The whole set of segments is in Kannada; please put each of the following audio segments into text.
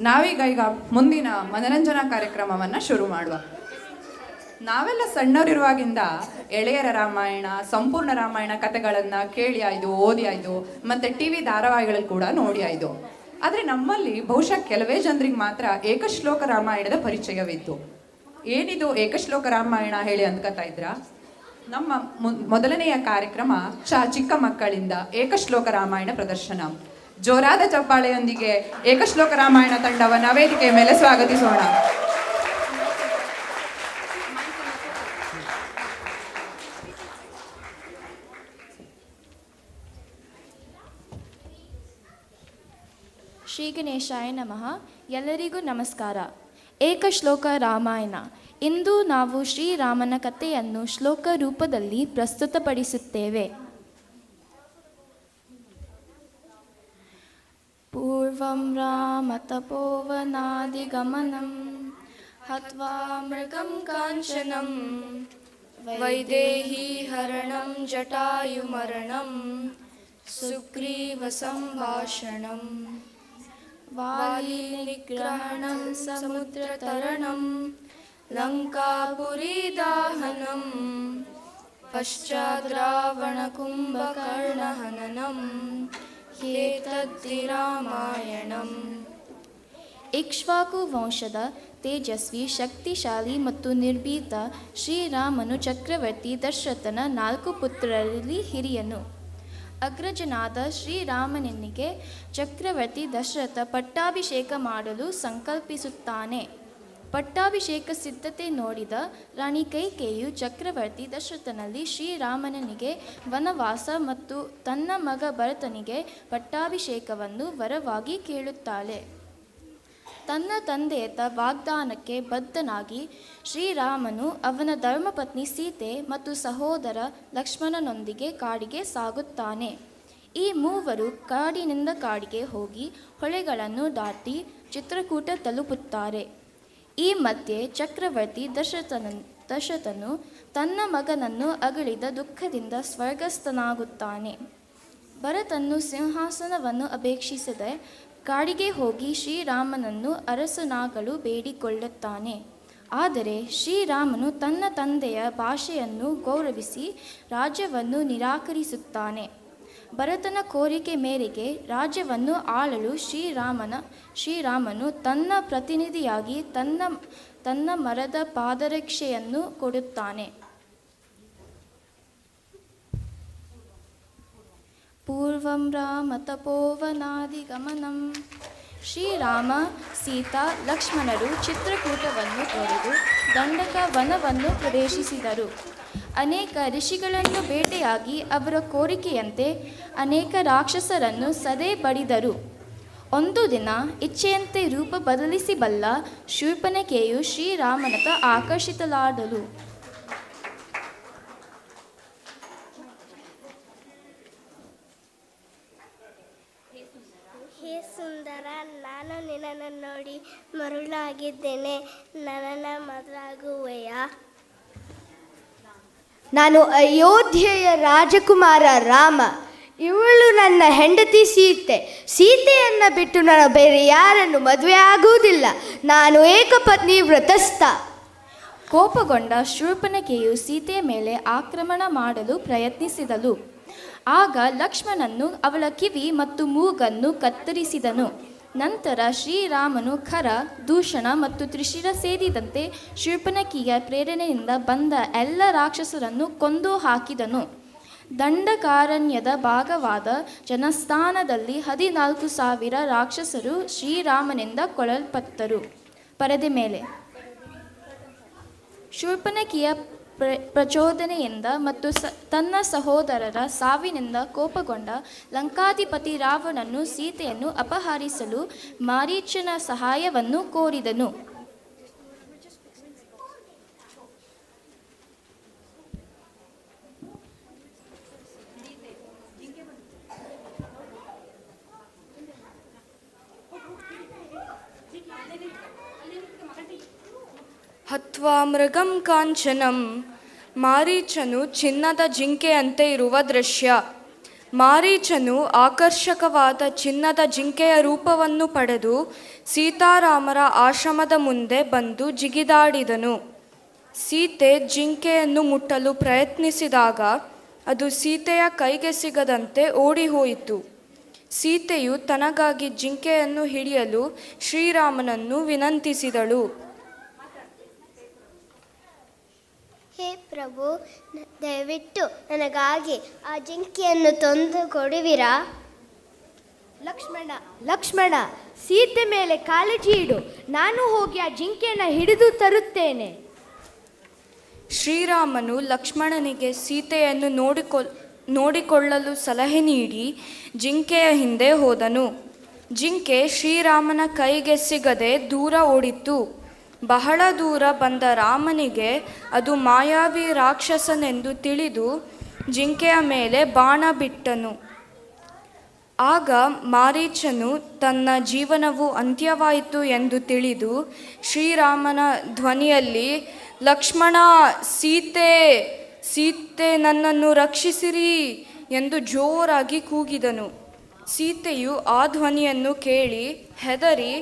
ನಾವೀಗ ಮುಂದಿನ ಮನರಂಜನಾ ಕಾರ್ಯಕ್ರಮವನ್ನು ಶುರು ಮಾಡುವ. ನಾವೆಲ್ಲ ಸಣ್ಣವರಿರುವಾಗಿಂದ ಎಳೆಯರ ರಾಮಾಯಣ, ಸಂಪೂರ್ಣ ರಾಮಾಯಣ ಕಥೆಗಳನ್ನು ಕೇಳಿ ಆಯ್ದು, ಓದಿ ಆಯ್ದು, ಮತ್ತು ಟಿ ವಿ ಧಾರಾವಾಹಿಗಳಲ್ಲಿ ಕೂಡ ನೋಡಿ ಆಯ್ದು. ಆದರೆ ನಮ್ಮಲ್ಲಿ ಬಹುಶಃ ಕೆಲವೇ ಜನರಿಗೆ ಮಾತ್ರ ಏಕಶ್ಲೋಕ ರಾಮಾಯಣದ ಪರಿಚಯವಿತ್ತು. ಏನಿದು ಏಕಶ್ಲೋಕ ರಾಮಾಯಣ ಹೇಳಿ ಅಂದ್ಕೊತಾ ಇದ್ರ? ನಮ್ಮ ಮೊದಲನೆಯ ಕಾರ್ಯಕ್ರಮ ಚಿಕ್ಕ ಮಕ್ಕಳಿಂದ ಏಕಶ್ಲೋಕ ರಾಮಾಯಣ ಪ್ರದರ್ಶನ. ಜೋರಾದ ಚಪ್ಪಾಳೆಯೊಂದಿಗೆ ಏಕಶ್ಲೋಕ ರಾಮಾಯಣ ತಂಡವನ್ನು ವೇದಿಕೆಯ ಮೇಲೆ ಸ್ವಾಗತಿಸೋಣ. ಶ್ರೀ ಗಣೇಶಾಯ ನಮಃ. ಎಲ್ಲರಿಗೂ ನಮಸ್ಕಾರ. ಏಕಶ್ಲೋಕ ರಾಮಾಯಣ. ಇಂದು ನಾವು ಶ್ರೀರಾಮನ ಕಥೆಯನ್ನು ಶ್ಲೋಕ ರೂಪದಲ್ಲಿ ಪ್ರಸ್ತುತಪಡಿಸುತ್ತೇವೆ. ಪೂರ್ವಂ ರಾಮ ತಪೋವನಾದಿಗಮನಂ ಹತ್ವಾ ಮೃಗಂ ಕಾಂಚನಂ ವೈದೇಹಿ ಹರಣಂ ಜಟಾಯುಮರಣಂ ಸುಗ್ರೀವ ಸಂಭಾಷಣಂ ವಾಲಿ ನಿಗ್ರಹಣಂ ಸಮುದ್ರತರಣಂ ಲಂಕಾಪುರಿ ದಾಹನಂ ಪಶ್ಚಾತ್ ರಾವಣ ಕುಂಭಕರ್ಣಹನನಂ ಏತದ್ದಿ ರಾಮಾಯಣಂ. ಇಕ್ಷ್ವಾಕು ವಂಶದ ತೇಜಸ್ವಿ, ಶಕ್ತಿಶಾಲಿ ಮತ್ತು ನಿರ್ಭೀತ ಶ್ರೀರಾಮನು ಚಕ್ರವರ್ತಿ ದಶರಥನ 4 ಪುತ್ರರಲ್ಲಿ ಹಿರಿಯನು. ಅಗ್ರಜನಾದ ಶ್ರೀರಾಮನಿಗೆ ಚಕ್ರವರ್ತಿ ದಶರಥ ಪಟ್ಟಾಭಿಷೇಕ ಮಾಡಲು ಸಂಕಲ್ಪಿಸುತ್ತಾನೆ. ಪಟ್ಟಾಭಿಷೇಕ ಸಿದ್ಧತೆ ನೋಡಿದ ರಾಣಿ ಕೈಕೇಯಿಯು ಚಕ್ರವರ್ತಿ ದಶರಥನಲ್ಲಿ ಶ್ರೀರಾಮನಿಗೆ ವನವಾಸ ಮತ್ತು ತನ್ನ ಮಗ ಭರತನಿಗೆ ಪಟ್ಟಾಭಿಷೇಕವನ್ನು ವರವಾಗಿ ಕೇಳುತ್ತಾಳೆ. ತನ್ನ ತಂದೆಯ ವಾಗ್ದಾನಕ್ಕೆ ಬದ್ಧನಾಗಿ ಶ್ರೀರಾಮನು ಅವನ ಧರ್ಮಪತ್ನಿ ಸೀತೆ ಮತ್ತು ಸಹೋದರ ಲಕ್ಷ್ಮಣನೊಂದಿಗೆ ಕಾಡಿಗೆ ಸಾಗುತ್ತಾನೆ. ಈ ಮೂವರು ಕಾಡಿನಿಂದ ಕಾಡಿಗೆ ಹೋಗಿ ಹೊಳೆಗಳನ್ನು ದಾಟಿ ಚಿತ್ರಕೂಟ ತಲುಪುತ್ತಾರೆ. ಈ ಮಧ್ಯೆ ಚಕ್ರವರ್ತಿ ದಶರಥನು ತನ್ನ ಮಗನನ್ನು ಅಗಲಿದ ದುಃಖದಿಂದ ಸ್ವರ್ಗಸ್ಥನಾಗುತ್ತಾನೆ. ಭರತನು ಸಿಂಹಾಸನವನ್ನು ಅಪೇಕ್ಷಿಸದೆ ಕಾಡಿಗೆ ಹೋಗಿ ಶ್ರೀರಾಮನನ್ನು ಅರಸನಾಗಲು ಬೇಡಿಕೊಳ್ಳುತ್ತಾನೆ. ಆದರೆ ಶ್ರೀರಾಮನು ತನ್ನ ತಂದೆಯ ಭಾಷೆಯನ್ನು ಗೌರವಿಸಿ ರಾಜ್ಯವನ್ನು ನಿರಾಕರಿಸುತ್ತಾನೆ. ಭರತನ ಕೋರಿಕೆ ಮೇರೆಗೆ ರಾಜ್ಯವನ್ನು ಆಳಲು ಶ್ರೀರಾಮನು ತನ್ನ ಪ್ರತಿನಿಧಿಯಾಗಿ ತನ್ನ ಮರದ ಪಾದರಕ್ಷೆಯನ್ನು ಕೊಡುತ್ತಾನೆ. ಪೂರ್ವಂ ರಾಮ ತಪೋವನಾದಿಗಮನಂ. ಶ್ರೀರಾಮ, ಸೀತಾ, ಲಕ್ಷ್ಮಣರು ಚಿತ್ರಕೂಟವನ್ನು ತೊರೆದು ದಂಡಕ ವನವನ್ನು ಪ್ರವೇಶಿಸಿದರು. ಅನೇಕ ಋಷಿಗಳನ್ನು ಭೇಟಿಯಾಗಿ ಅವರ ಕೋರಿಕೆಯಂತೆ ಅನೇಕ ರಾಕ್ಷಸರನ್ನು ಸದೆ ಬಡಿದರು. ಒಂದು ದಿನ ಇಚ್ಛೆಯಂತೆ ರೂಪ ಬದಲಿಸಬಲ್ಲ ಶೂರ್ಪನಖೆಯು ಶ್ರೀರಾಮನತ್ತ ಆಕರ್ಷಿತಳಾದಳು. ಹೇ ಸುಂದರ, ನಾನು ನಿನ್ನನ್ನು ನೋಡಿ ಮರುಳಾಗಿದ್ದೇನೆ. ನನ್ನನ್ನು ಮದುವೆಯಾಗುವೆಯಾ? ನಾನು ಅಯೋಧ್ಯೆಯ ರಾಜಕುಮಾರ ರಾಮ. ಇವಳು ನನ್ನ ಹೆಂಡತಿ ಸೀತೆಯನ್ನು ಬಿಟ್ಟು ನಾನು ಬೇರೆ ಯಾರನ್ನು ಮದುವೆ ಆಗುವುದಿಲ್ಲ. ನಾನು ಏಕಪತ್ನಿ ವ್ರತಸ್ಥ. ಕೋಪಗೊಂಡ ಶೂರ್ಪನಖೆಯು ಸೀತೆಯ ಮೇಲೆ ಆಕ್ರಮಣ ಮಾಡಲು ಪ್ರಯತ್ನಿಸಿದಳು. ಆಗ ಲಕ್ಷ್ಮಣನು ಅವಳ ಕಿವಿ ಮತ್ತು ಮೂಗನ್ನು ಕತ್ತರಿಸಿದನು. ನಂತರ ಶ್ರೀರಾಮನು ಖರ, ದೂಷಣ ಮತ್ತು ತ್ರಿಶಿರ ಸೇರಿದಂತೆ ಶೂರ್ಪನಖಿಯ ಪ್ರೇರಣೆಯಿಂದ ಬಂದ ಎಲ್ಲ ರಾಕ್ಷಸರನ್ನು ಕೊಂದು ಹಾಕಿದನು. ದಂಡಕಾರಣ್ಯದ ಭಾಗವಾದ ಜನಸ್ಥಾನದಲ್ಲಿ 14,000 ರಾಕ್ಷಸರು ಶ್ರೀರಾಮನಿಂದ ಕೊಲ್ಲಲ್ಪಟ್ಟರು. ಪರದೆ ಮೇಲೆ ಶೂರ್ಪನಖಿಯ ಪ್ರಚೋದನೆಯಿಂದ ಮತ್ತು ತನ್ನ ಸಹೋದರರ ಸಾವಿನಿಂದ ಕೋಪಗೊಂಡ ಲಂಕಾಧಿಪತಿ ರಾವಣನು ಸೀತೆಯನ್ನು ಅಪಹರಿಸಲು ಮಾರೀಚನ ಸಹಾಯವನ್ನು ಕೋರಿದನು. ಹತ್ವಾ ಮೃಗಂ ಕಾಂಚನಂ. ಮಾರೀಚನು ಚಿನ್ನದ ಜಿಂಕೆಯಂತೆ ಇರುವ ದೃಶ್ಯ. ಮಾರೀಚನು ಆಕರ್ಷಕವಾದ ಚಿನ್ನದ ಜಿಂಕೆಯ ರೂಪವನ್ನು ಪಡೆದು ಸೀತಾರಾಮರ ಆಶ್ರಮದ ಮುಂದೆ ಬಂದು ಜಿಗಿದಾಡಿದನು. ಸೀತೆ ಜಿಂಕೆಯನ್ನು ಮುಟ್ಟಲು ಪ್ರಯತ್ನಿಸಿದಾಗ ಅದು ಸೀತೆಯ ಕೈಗೆ ಸಿಗದಂತೆ ಓಡಿಹೋಯಿತು. ಸೀತೆಯು ತನಗಾಗಿ ಜಿಂಕೆಯನ್ನು ಹಿಡಿಯಲು ಶ್ರೀರಾಮನನ್ನು ವಿನಂತಿಸಿದಳು. ಹೇ ಪ್ರಭು, ದಯವಿಟ್ಟು ನನಗಾಗಿ ಆ ಜಿಂಕೆಯನ್ನು ತಂದು ಕೊಡುವಿರಾ? ಲಕ್ಷ್ಮಣ, ಸೀತೆ ಮೇಲೆ ಕಾಳಜಿ ಇಡು. ನಾನು ಹೋಗಿ ಆ ಜಿಂಕೆಯನ್ನು ಹಿಡಿದು ತರುತ್ತೇನೆ. ಶ್ರೀರಾಮನು ಲಕ್ಷ್ಮಣನಿಗೆ ಸೀತೆಯನ್ನು ನೋಡಿಕೊಳ್ಳಲು ಸಲಹೆ ನೀಡಿ ಜಿಂಕೆಯ ಹಿಂದೆ ಹೋದನು. ಜಿಂಕೆ ಶ್ರೀರಾಮನ ಕೈಗೆ ಸಿಗದೆ ದೂರ ಓಡಿತು. ಬಹಳ ದೂರ ಬಂದ ರಾಮನಿಗೆ ಅದು ಮಾಯಾವಿ ರಾಕ್ಷಸನೆಂದು ತಿಳಿದು ಜಿಂಕೆಯ ಮೇಲೆ ಬಾಣ ಬಿಟ್ಟನು. ಆಗ ಮಾರೀಚನು ತನ್ನ ಜೀವನವು ಅಂತ್ಯವಾಯಿತು ಎಂದು ತಿಳಿದು ಶ್ರೀರಾಮನ ಧ್ವನಿಯಲ್ಲಿ, ಲಕ್ಷ್ಮಣ, ಸೀತೆ ಸೀತೆ ನನ್ನನ್ನು ರಕ್ಷಿಸಿರಿ ಎಂದು ಜೋರಾಗಿ ಕೂಗಿದನು. ಸೀತೆಯು ಆ ಧ್ವನಿಯನ್ನು ಕೇಳಿ ಹೆದರಿ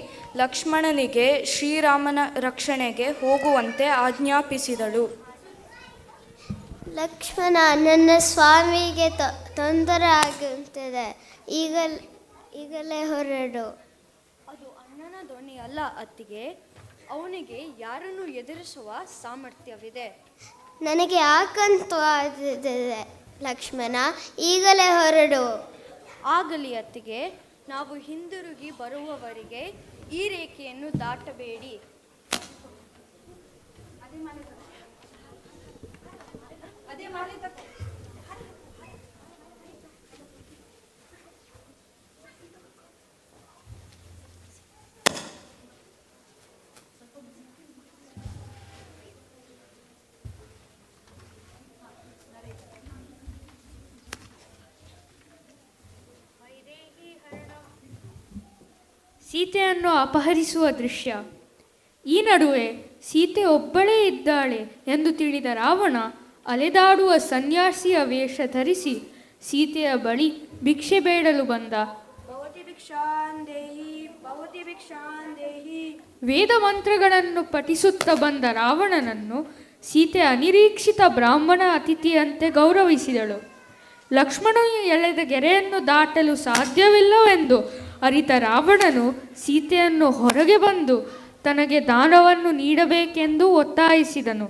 ಲಕ್ಷ್ಮಣನಿಗೆ ಶ್ರೀರಾಮನ ರಕ್ಷಣೆಗೆ ಹೋಗುವಂತೆ ಆಜ್ಞಾಪಿಸಿದಳು. ಲಕ್ಷ್ಮಣ, ನನ್ನ ಸ್ವಾಮಿಗೆ ತೊಂದರೆ ಆಗುತ್ತದೆ, ಈಗಲೇ ಹೊರಡು. ಅದು ಅಣ್ಣನ ಧ್ವನಿ ಅಲ್ಲ ಅತ್ತಿಗೆ. ಅವನಿಗೆ ಯಾರನ್ನು ಎದುರಿಸುವ ಸಾಮರ್ಥ್ಯವಿದೆ. ನನಗೆ ಆತಂಕವಾಗುತ್ತದೆ ಲಕ್ಷ್ಮಣ, ಈಗಲೇ ಹೊರಡು. ಆಗಲಿ ಅತ್ತಿಗೆ, ನಾವು ಹಿಂದಿರುಗಿ ಬರುವವರೆಗೆ ಈ ರೇಖೆಯನ್ನು ದಾಟಬೇಡಿ. ಸೀತೆಯನ್ನು ಅಪಹರಿಸುವ ದೃಶ್ಯ. ಈ ನಡುವೆ ಸೀತೆ ಒಬ್ಬಳೇ ಇದ್ದಾಳೆ ಎಂದು ತಿಳಿದ ರಾವಣ ಅಲೆದಾಡುವ ಸನ್ಯಾಸಿಯ ವೇಷ ಧರಿಸಿ ಸೀತೆಯ ಬಳಿ ಭಿಕ್ಷೆ ಬೇಡಲು ಬಂದ. ವೇದ ಮಂತ್ರಗಳನ್ನು ಪಠಿಸುತ್ತಾ ಬಂದ ರಾವಣನನ್ನು ಸೀತೆ ಅನಿರೀಕ್ಷಿತ ಬ್ರಾಹ್ಮಣ ಅತಿಥಿಯಂತೆ ಗೌರವಿಸಿದಳು. ಲಕ್ಷ್ಮಣನು ಎಳೆದ ಗೆರೆಯನ್ನು ದಾಟಲು ಸಾಧ್ಯವಿಲ್ಲವೆಂದು ಅರಿತ ರಾವಣನು ಸೀತೆಯನ್ನು ಹೊರಗೆ ಬಂದು ತನಗೆ ದಾನವನ್ನು ನೀಡಬೇಕೆಂದು ಒತ್ತಾಯಿಸಿದನು.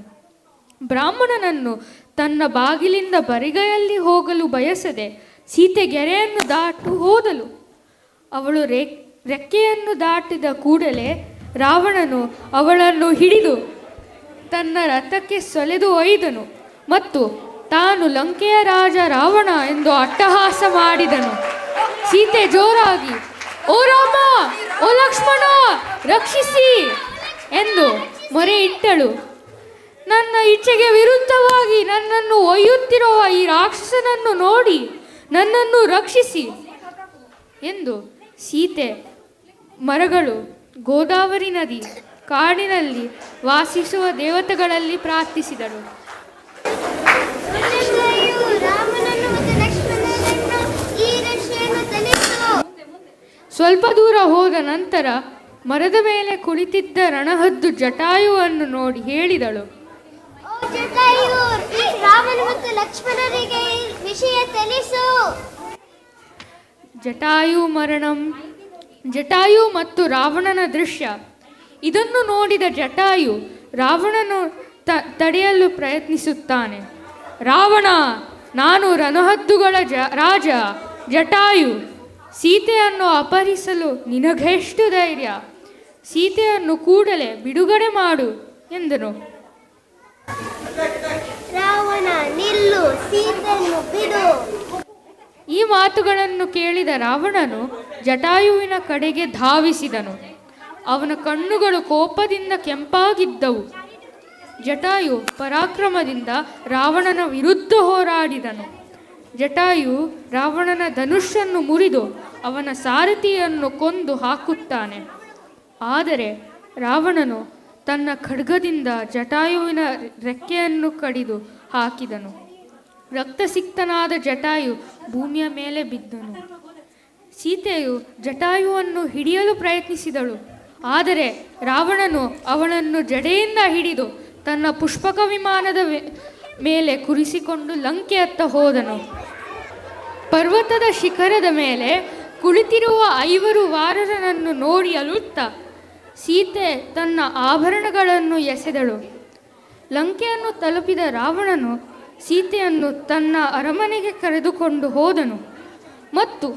ಬ್ರಾಹ್ಮಣನನ್ನು ತನ್ನ ಬಾಗಿಲಿಂದ ಬರಿಗೈಯಲ್ಲಿ ಹೋಗಲು ಬಯಸದೆ ಸೀತೆ ಗೆರೆಯನ್ನು ದಾಟು ಹೋದಳು. ಅವಳು ರೆಕ್ಕೆಯನ್ನು ದಾಟಿದ ಕೂಡಲೇ ರಾವಣನು ಅವಳನ್ನು ಹಿಡಿದು ತನ್ನ ರಥಕ್ಕೆ ಸೆಳೆದು ಒಯ್ದನು ಮತ್ತು ತಾನು ಲಂಕೆಯ ರಾಜ ರಾವಣ ಎಂದು ಅಟ್ಟಹಾಸ ಮಾಡಿದನು. ಸೀತೆ ಜೋರಾಗಿ, ಓ ರಾಮ, ಓ ಲಕ್ಷ್ಮಣ, ರಕ್ಷಿಸಿ ಎಂದು ಮೊರೆ ಇಟ್ಟಳು. ನನ್ನ ಇಚ್ಛೆಗೆ ವಿರುದ್ಧವಾಗಿ ನನ್ನನ್ನು ಒಯ್ಯುತ್ತಿರುವ ಈ ರಾಕ್ಷಸನನ್ನು ನೋಡಿ ನನ್ನನ್ನು ರಕ್ಷಿಸಿ ಎಂದು ಸೀತೆ ಮರಗಳು, ಗೋದಾವರಿ ನದಿ, ಕಾಡಿನಲ್ಲಿ ವಾಸಿಸುವ ದೇವತೆಗಳಲ್ಲಿ ಪ್ರಾರ್ಥಿಸಿದಳು. ಸ್ವಲ್ಪ ದೂರ ಹೋದ ನಂತರ ಮರದ ಮೇಲೆ ಕುಳಿತಿದ್ದ ರಣಹದ್ದು ಜಟಾಯುವನ್ನು ನೋಡಿ ಹೇಳಿದಳು, ರಾಮನ ಮತ್ತು ಲಕ್ಷ್ಮಣರಿಗೆ ವಿಷಯ ತಿಳಿಸು. ಜಟಾಯು ಮರಣಂ. ಜಟಾಯು ಮತ್ತು ರಾವಣನ ದೃಶ್ಯ. ಇದನ್ನು ನೋಡಿದ ಜಟಾಯು ರಾವಣನು ತಡೆಯಲು ಪ್ರಯತ್ನಿಸುತ್ತಾನೆ. ರಾವಣ, ನಾನು ರಣಹದ್ದುಗಳ ರಾಜ ಜಟಾಯು. ಸೀತೆಯನ್ನು ಅಪಹರಿಸಲು ನಿನಗೆಷ್ಟು ಧೈರ್ಯ? ಸೀತೆಯನ್ನು ಕೂಡಲೇ ಬಿಡುಗಡೆ ಮಾಡು ಎಂದನು. ರಾವಣ, ನಿಲ್ಲು, ಸೀತೆಯನ್ನು ಬಿಡು. ಈ ಮಾತುಗಳನ್ನು ಕೇಳಿದ ರಾವಣನು ಜಟಾಯುವಿನ ಕಡೆಗೆ ಧಾವಿಸಿದನು. ಅವನ ಕಣ್ಣುಗಳು ಕೋಪದಿಂದ ಕೆಂಪಾಗಿದ್ದವು. ಜಟಾಯು ಪರಾಕ್ರಮದಿಂದ ರಾವಣನ ವಿರುದ್ಧ ಹೋರಾಡಿದನು. ಜಟಾಯು ರಾವಣನ ಧನುಷನ್ನು ಮುರಿದು ಅವನ ಸಾರಥಿಯನ್ನು ಕೊಂದು ಹಾಕುತ್ತಾನೆ. ಆದರೆ ರಾವಣನು ತನ್ನ ಖಡ್ಗದಿಂದ ಜಟಾಯುವಿನ ರೆಕ್ಕೆಯನ್ನು ಕಡಿದು ಹಾಕಿದನು. ರಕ್ತಸಿಕ್ತನಾದ ಜಟಾಯು ಭೂಮಿಯ ಮೇಲೆ ಬಿದ್ದನು. ಸೀತೆಯು ಜಟಾಯುವನ್ನು ಹಿಡಿಯಲು ಪ್ರಯತ್ನಿಸಿದಳು. ಆದರೆ ರಾವಣನು ಅವಳನ್ನು ಜಡೆಯಿಂದ ಹಿಡಿದು ತನ್ನ ಪುಷ್ಪಕ ವಿಮಾನದ ಮೇಲೆ ಕೂರಿಸಿಕೊಂಡು ಲಂಕೆಯತ್ತ ಹೋದನು. ಪರ್ವತದ ಶಿಖರದ ಮೇಲೆ ಕುಳಿತಿರುವ 5 ವಾನರರನ್ನು ನೋಡಿ ಅಳುತ್ತಾ ಸೀತೆ ತನ್ನ ಆಭರಣಗಳನ್ನು ಎಸೆದಳು. ಲಂಕೆಯನ್ನು ತಲುಪಿದ ರಾವಣನು ಸೀತೆಯನ್ನು ತನ್ನ ಅರಮನೆಗೆ ಕರೆದುಕೊಂಡು ಹೋದನು ಮತ್ತು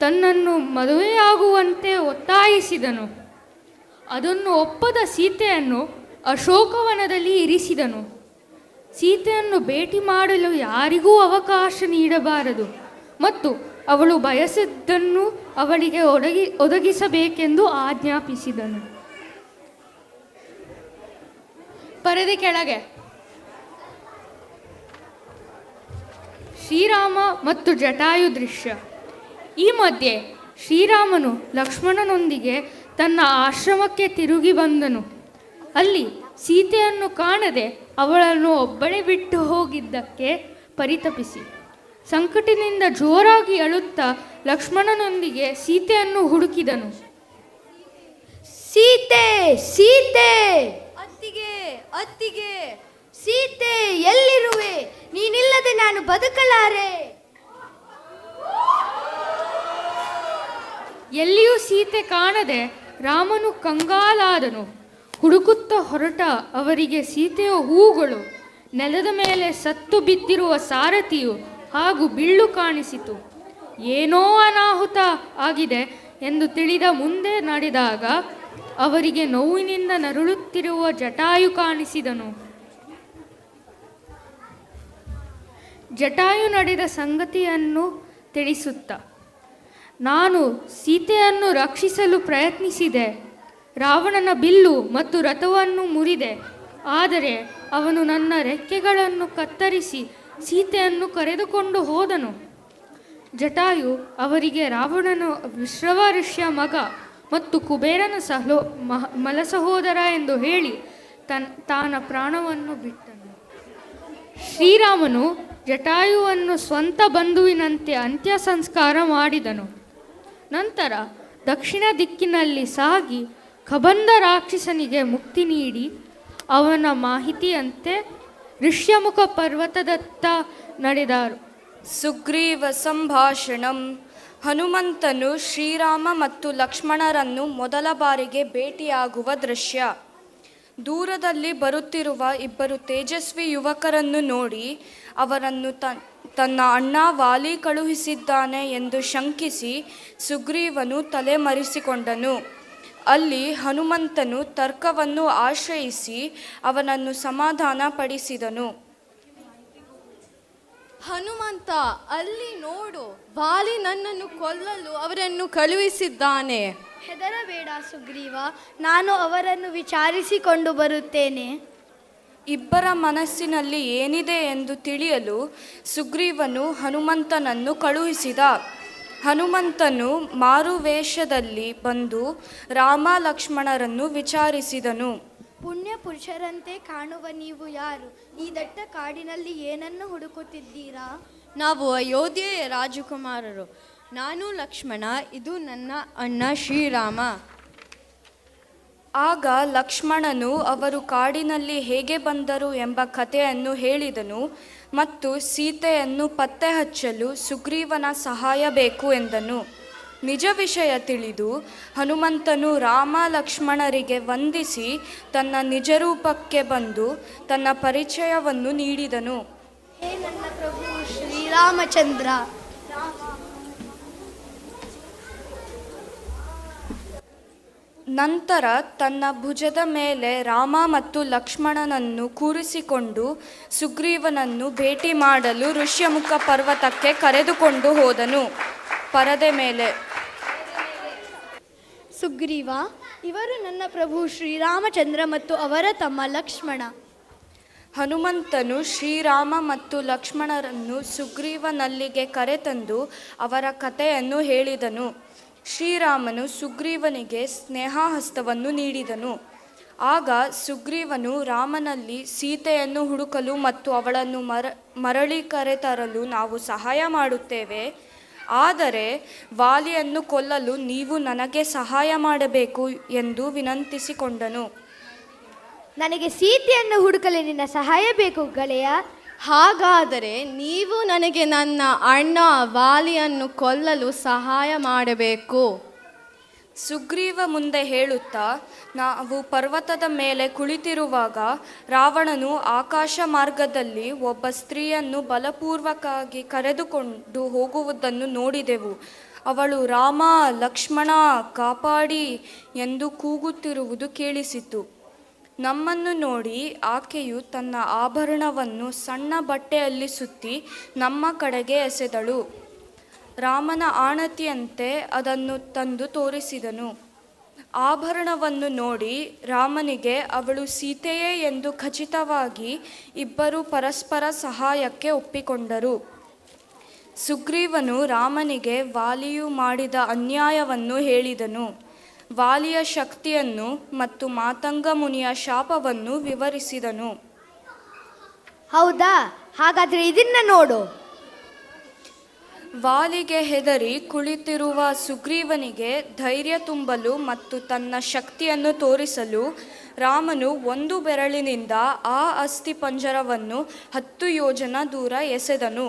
ತನ್ನನ್ನು ಮದುವೆಯಾಗುವಂತೆ ಒತ್ತಾಯಿಸಿದನು. ಅದನ್ನು ಒಪ್ಪದ ಸೀತೆಯನ್ನು ಅಶೋಕವನದಲ್ಲಿ ಇರಿಸಿದನು. ಸೀತೆಯನ್ನು ಭೇಟಿ ಮಾಡಲು ಯಾರಿಗೂ ಅವಕಾಶ ನೀಡಬಾರದು ಮತ್ತು ಅವಳು ಬಯಸಿದ್ದನ್ನು ಅವಳಿಗೆ ಒದಗಿಸಬೇಕೆಂದು ಆಜ್ಞಾಪಿಸಿದನು. ಪರದೆ ಕೆಳಗೆ ಶ್ರೀರಾಮ ಮತ್ತು ಜಟಾಯು ದೃಶ್ಯ. ಈ ಮಧ್ಯೆ ಶ್ರೀರಾಮನು ಲಕ್ಷ್ಮಣನೊಂದಿಗೆ ತನ್ನ ಆಶ್ರಮಕ್ಕೆ ತಿರುಗಿ ಬಂದನು. ಅಲ್ಲಿ ಸೀತೆಯನ್ನು ಕಾಣದೆ ಅವಳನ್ನು ಒಬ್ಬಳೇ ಬಿಟ್ಟು ಹೋಗಿದ್ದಕ್ಕೆ ಪರಿತಪಿಸಿ ಸಂಕಟದಿಂದ ಜೋರಾಗಿ ಅಳುತ್ತಾ ಲಕ್ಷ್ಮಣನೊಂದಿಗೆ ಸೀತೆಯನ್ನು ಹುಡುಕಿದನು. ಸೀತೆ, ಸೀತೆ, ಅತ್ತಿಗೆ, ಅತ್ತಿಗೆ, ಸೀತೆ ಎಲ್ಲಿರುವೆ? ನೀನಿಲ್ಲದೆ ನಾನು ಬದುಕಲಾರೆ. ಎಲ್ಲಿಯೂ ಸೀತೆ ಕಾಣದೆ ರಾಮನು ಕಂಗಾಲಾದನು. ಹುಡುಕುತ್ತಾ ಹೊರಟ ಅವರಿಗೆ ಸೀತೆಯ ಹೂಗಳು, ನೆಲದ ಮೇಲೆ ಸತ್ತು ಬಿದ್ದಿರುವ ಸಾರಥಿಯು ಹಾಗೂ ಬಿಲ್ಲು ಕಾಣಿಸಿತು. ಏನೋ ಅನಾಹುತ ಆಗಿದೆ ಎಂದು ತಿಳಿದ ಮುಂದೆ ನಡೆದಾಗ ಅವರಿಗೆ ನೋವಿನಿಂದ ನರಳುತ್ತಿರುವ ಜಟಾಯು ಕಾಣಿಸಿದನು. ಜಟಾಯು ನಡೆದ ಸಂಗತಿಯನ್ನು ತಿಳಿಸುತ್ತ, ನಾನು ಸೀತೆಯನ್ನು ರಕ್ಷಿಸಲು ಪ್ರಯತ್ನಿಸಿದೆ. ರಾವಣನ ಬಿಲ್ಲು ಮತ್ತು ರಥವನ್ನು ಮುರಿದೆ. ಆದರೆ ಅವನು ನನ್ನ ರೆಕ್ಕೆಗಳನ್ನು ಕತ್ತರಿಸಿ ಸೀತೆಯನ್ನು ಕರೆದುಕೊಂಡು ಹೋದನು. ಜಟಾಯು ಅವರಿಗೆ ರಾವಣನು ವಿಶ್ರವಋಷ್ಯ ಮಗ ಮತ್ತು ಕುಬೇರನ ಮಲಸಹೋದರ ಎಂದು ಹೇಳಿ ತಾನ ಪ್ರಾಣವನ್ನು ಬಿಟ್ಟನು. ಶ್ರೀರಾಮನು ಜಟಾಯುವನ್ನು ಸ್ವಂತ ಬಂಧುವಿನಂತೆ ಅಂತ್ಯ ಸಂಸ್ಕಾರ ಮಾಡಿದನು. ನಂತರ ದಕ್ಷಿಣ ದಿಕ್ಕಿನಲ್ಲಿ ಸಾಗಿ ಕಬಂಧ ರಾಕ್ಷಸನಿಗೆ ಮುಕ್ತಿ ನೀಡಿ ಅವನ ಮಾಹಿತಿಯಂತೆ ಋಷ್ಯಮುಖ ಪರ್ವತದತ್ತ ನಡೆದರು. ಸುಗ್ರೀವ ಸಂಭಾಷಣಂ. ಹನುಮಂತನು ಶ್ರೀರಾಮ ಮತ್ತು ಲಕ್ಷ್ಮಣರನ್ನು ಮೊದಲ ಬಾರಿಗೆ ಭೇಟಿಯಾಗುವ ದೃಶ್ಯ. ದೂರದಲ್ಲಿ ಬರುತ್ತಿರುವ 2 ತೇಜಸ್ವಿ ಯುವಕರನ್ನು ನೋಡಿ ಅವರನ್ನು ತನ್ನ ಅಣ್ಣ ವಾಲಿ ಕಳುಹಿಸಿದ್ದಾನೆ ಎಂದು ಶಂಕಿಸಿ ಸುಗ್ರೀವನು ತಲೆಮರೆಸಿಕೊಂಡನು. ಅಲ್ಲಿ ಹನುಮಂತನು ತರ್ಕವನ್ನು ಆಶ್ರಯಿಸಿ ಅವನನ್ನು ಸಮಾಧಾನಪಡಿಸಿದನು. ಹನುಮಂತ, ಅಲ್ಲಿ ನೋಡು, ವಾಲಿ ನನ್ನನ್ನು ಕೊಲ್ಲಲು ಅವರನ್ನು ಕಳುಹಿಸಿದ್ದಾನೆ. ಹೆದರಬೇಡ ಸುಗ್ರೀವ, ನಾನು ಅವರನ್ನು ವಿಚಾರಿಸಿಕೊಂಡು ಬರುತ್ತೇನೆ. ಇಬ್ಬರ ಮನಸ್ಸಿನಲ್ಲಿ ಏನಿದೆ ಎಂದು ತಿಳಿಯಲು ಸುಗ್ರೀವನು ಹನುಮಂತನನ್ನು ಕಳುಹಿಸಿದ. ಹನುಮಂತನು ಮಾರುವೇಷದಲ್ಲಿ ಬಂದು ರಾಮ ಲಕ್ಷ್ಮಣರನ್ನು ವಿಚಾರಿಸಿದನು. ಪುಣ್ಯ ಪುರುಷರಂತೆ ಕಾಣುವ ನೀವು ಯಾರು? ಈ ದಟ್ಟ ಕಾಡಿನಲ್ಲಿ ಏನನ್ನು ಹುಡುಕುತ್ತಿದ್ದೀರಾ? ನಾವು ಅಯೋಧ್ಯೆಯ ರಾಜಕುಮಾರರು. ನಾನು ಲಕ್ಷ್ಮಣ, ಇದು ನನ್ನ ಅಣ್ಣ ಶ್ರೀರಾಮ. ಆಗ ಲಕ್ಷ್ಮಣನು ಅವರು ಕಾಡಿನಲ್ಲಿ ಹೇಗೆ ಬಂದರು ಎಂಬ ಕಥೆಯನ್ನು ಹೇಳಿದನು ಮತ್ತು ಸೀತೆಯನ್ನು ಪತ್ತೆ ಹಚ್ಚಲು ಸುಗ್ರೀವನ ಸಹಾಯ ಬೇಕು ಎಂದನು. ನಿಜ ವಿಷಯ ತಿಳಿದು ಹನುಮಂತನು ರಾಮ ಲಕ್ಷ್ಮಣರಿಗೆ ವಂದಿಸಿ ತನ್ನ ನಿಜರೂಪಕ್ಕೆ ಬಂದು ತನ್ನ ಪರಿಚಯವನ್ನು ನೀಡಿದನು. ಹೇ ನನ್ನ ಪ್ರಭು ಶ್ರೀರಾಮಚಂದ್ರ. ನಂತರ ತನ್ನ ಭುಜದ ಮೇಲೆ ರಾಮ ಮತ್ತು ಲಕ್ಷ್ಮಣನನ್ನು ಕೂರಿಸಿಕೊಂಡು ಸುಗ್ರೀವನನ್ನು ಭೇಟಿ ಮಾಡಲು ಋಷ್ಯಮುಖ ಪರ್ವತಕ್ಕೆ ಕರೆದುಕೊಂಡು ಹೋದನು. ಪರದೆ ಮೇಲೆ ಸುಗ್ರೀವ, ಇವರು ನನ್ನ ಪ್ರಭು ಶ್ರೀರಾಮಚಂದ್ರ ಮತ್ತು ಅವರ ತಮ್ಮ ಲಕ್ಷ್ಮಣ. ಹನುಮಂತನು ಶ್ರೀರಾಮ ಮತ್ತು ಲಕ್ಷ್ಮಣರನ್ನು ಸುಗ್ರೀವನಲ್ಲಿಗೆ ಕರೆತಂದು ಅವರ ಕಥೆಯನ್ನು ಹೇಳಿದನು. ಶ್ರೀರಾಮನು ಸುಗ್ರೀವನಿಗೆ ಸ್ನೇಹಹಸ್ತವನ್ನು ನೀಡಿದನು. ಆಗ ಸುಗ್ರೀವನು ರಾಮನಲ್ಲಿ ಸೀತೆಯನ್ನು ಹುಡುಕಲು ಮತ್ತು ಅವಳನ್ನು ಮರಳಿ ಕರೆತರಲು ನಾವು ಸಹಾಯ ಮಾಡುತ್ತೇವೆ. ಆದರೆ ವಾಲಿಯನ್ನು ಕೊಲ್ಲಲು ನೀವು ನನಗೆ ಸಹಾಯ ಮಾಡಬೇಕು ಎಂದು ವಿನಂತಿಸಿಕೊಂಡನು. ನನಗೆ ಸೀತೆಯನ್ನು ಹುಡುಕಲು ನಿನ್ನ ಸಹಾಯ ಬೇಕು ಗೆಳೆಯ. ಹಾಗಾದರೆ ನೀವು ನನಗೆ ನನ್ನ ಅಣ್ಣ ವಾಲಿಯನ್ನು ಕೊಲ್ಲಲು ಸಹಾಯ ಮಾಡಬೇಕು. ಸುಗ್ರೀವ ಮುಂದೆ ಹೇಳುತ್ತಾ, ನಾವು ಪರ್ವತದ ಮೇಲೆ ಕುಳಿತಿರುವಾಗ ರಾವಣನು ಆಕಾಶ ಮಾರ್ಗದಲ್ಲಿ ಒಬ್ಬ ಸ್ತ್ರೀಯನ್ನು ಬಲಪೂರ್ವಕವಾಗಿ ಕರೆದುಕೊಂಡು ಹೋಗುವುದನ್ನು ನೋಡಿದೆವು. ಅವಳು ರಾಮ, ಲಕ್ಷ್ಮಣ, ಕಾಪಾಡಿ ಎಂದು ಕೂಗುತ್ತಿರುವುದು ಕೇಳಿಸಿತು. ನಮ್ಮನ್ನು ನೋಡಿ ಆಕೆಯು ತನ್ನ ಆಭರಣವನ್ನು ಸಣ್ಣ ಬಟ್ಟೆಯಲ್ಲಿ ಸುತ್ತಿ ನಮ್ಮ ಕಡೆಗೆ ಎಸೆದಳು. ರಾಮನ ಆಣತಿಯಂತೆ ಅದನ್ನು ತಂದು ತೋರಿಸಿದನು. ಆಭರಣವನ್ನು ನೋಡಿ ರಾಮನಿಗೆ ಅವಳು ಸೀತೆಯೇ ಎಂದು ಖಚಿತವಾಗಿ ಇಬ್ಬರು ಪರಸ್ಪರ ಸಹಾಯಕ್ಕೆ ಒಪ್ಪಿಕೊಂಡರು. ಸುಗ್ರೀವನು ರಾಮನಿಗೆ ವಾಲಿಯು ಮಾಡಿದ ಅನ್ಯಾಯವನ್ನು ಹೇಳಿದನು. ವಾಲಿಯ ಶಕ್ತಿಯನ್ನು ಮತ್ತು ಮಾತಂಗ ಮುನಿಯ ಶಾಪವನ್ನು ವಿವರಿಸಿದನು. ಹೌದಾ? ಹಾಗಾದರೆ ಇದನ್ನ ನೋಡು. ವಾಲಿಗೆ ಹೆದರಿ ಕುಳಿತಿರುವ ಸುಗ್ರೀವನಿಗೆ ಧೈರ್ಯ ತುಂಬಲು ಮತ್ತು ತನ್ನ ಶಕ್ತಿಯನ್ನು ತೋರಿಸಲು ರಾಮನು ಒಂದು ಬೆರಳಿನಿಂದ ಆ ಅಸ್ಥಿಪಂಜರವನ್ನು 10 ಯೋಜನ ದೂರ ಎಸೆದನು.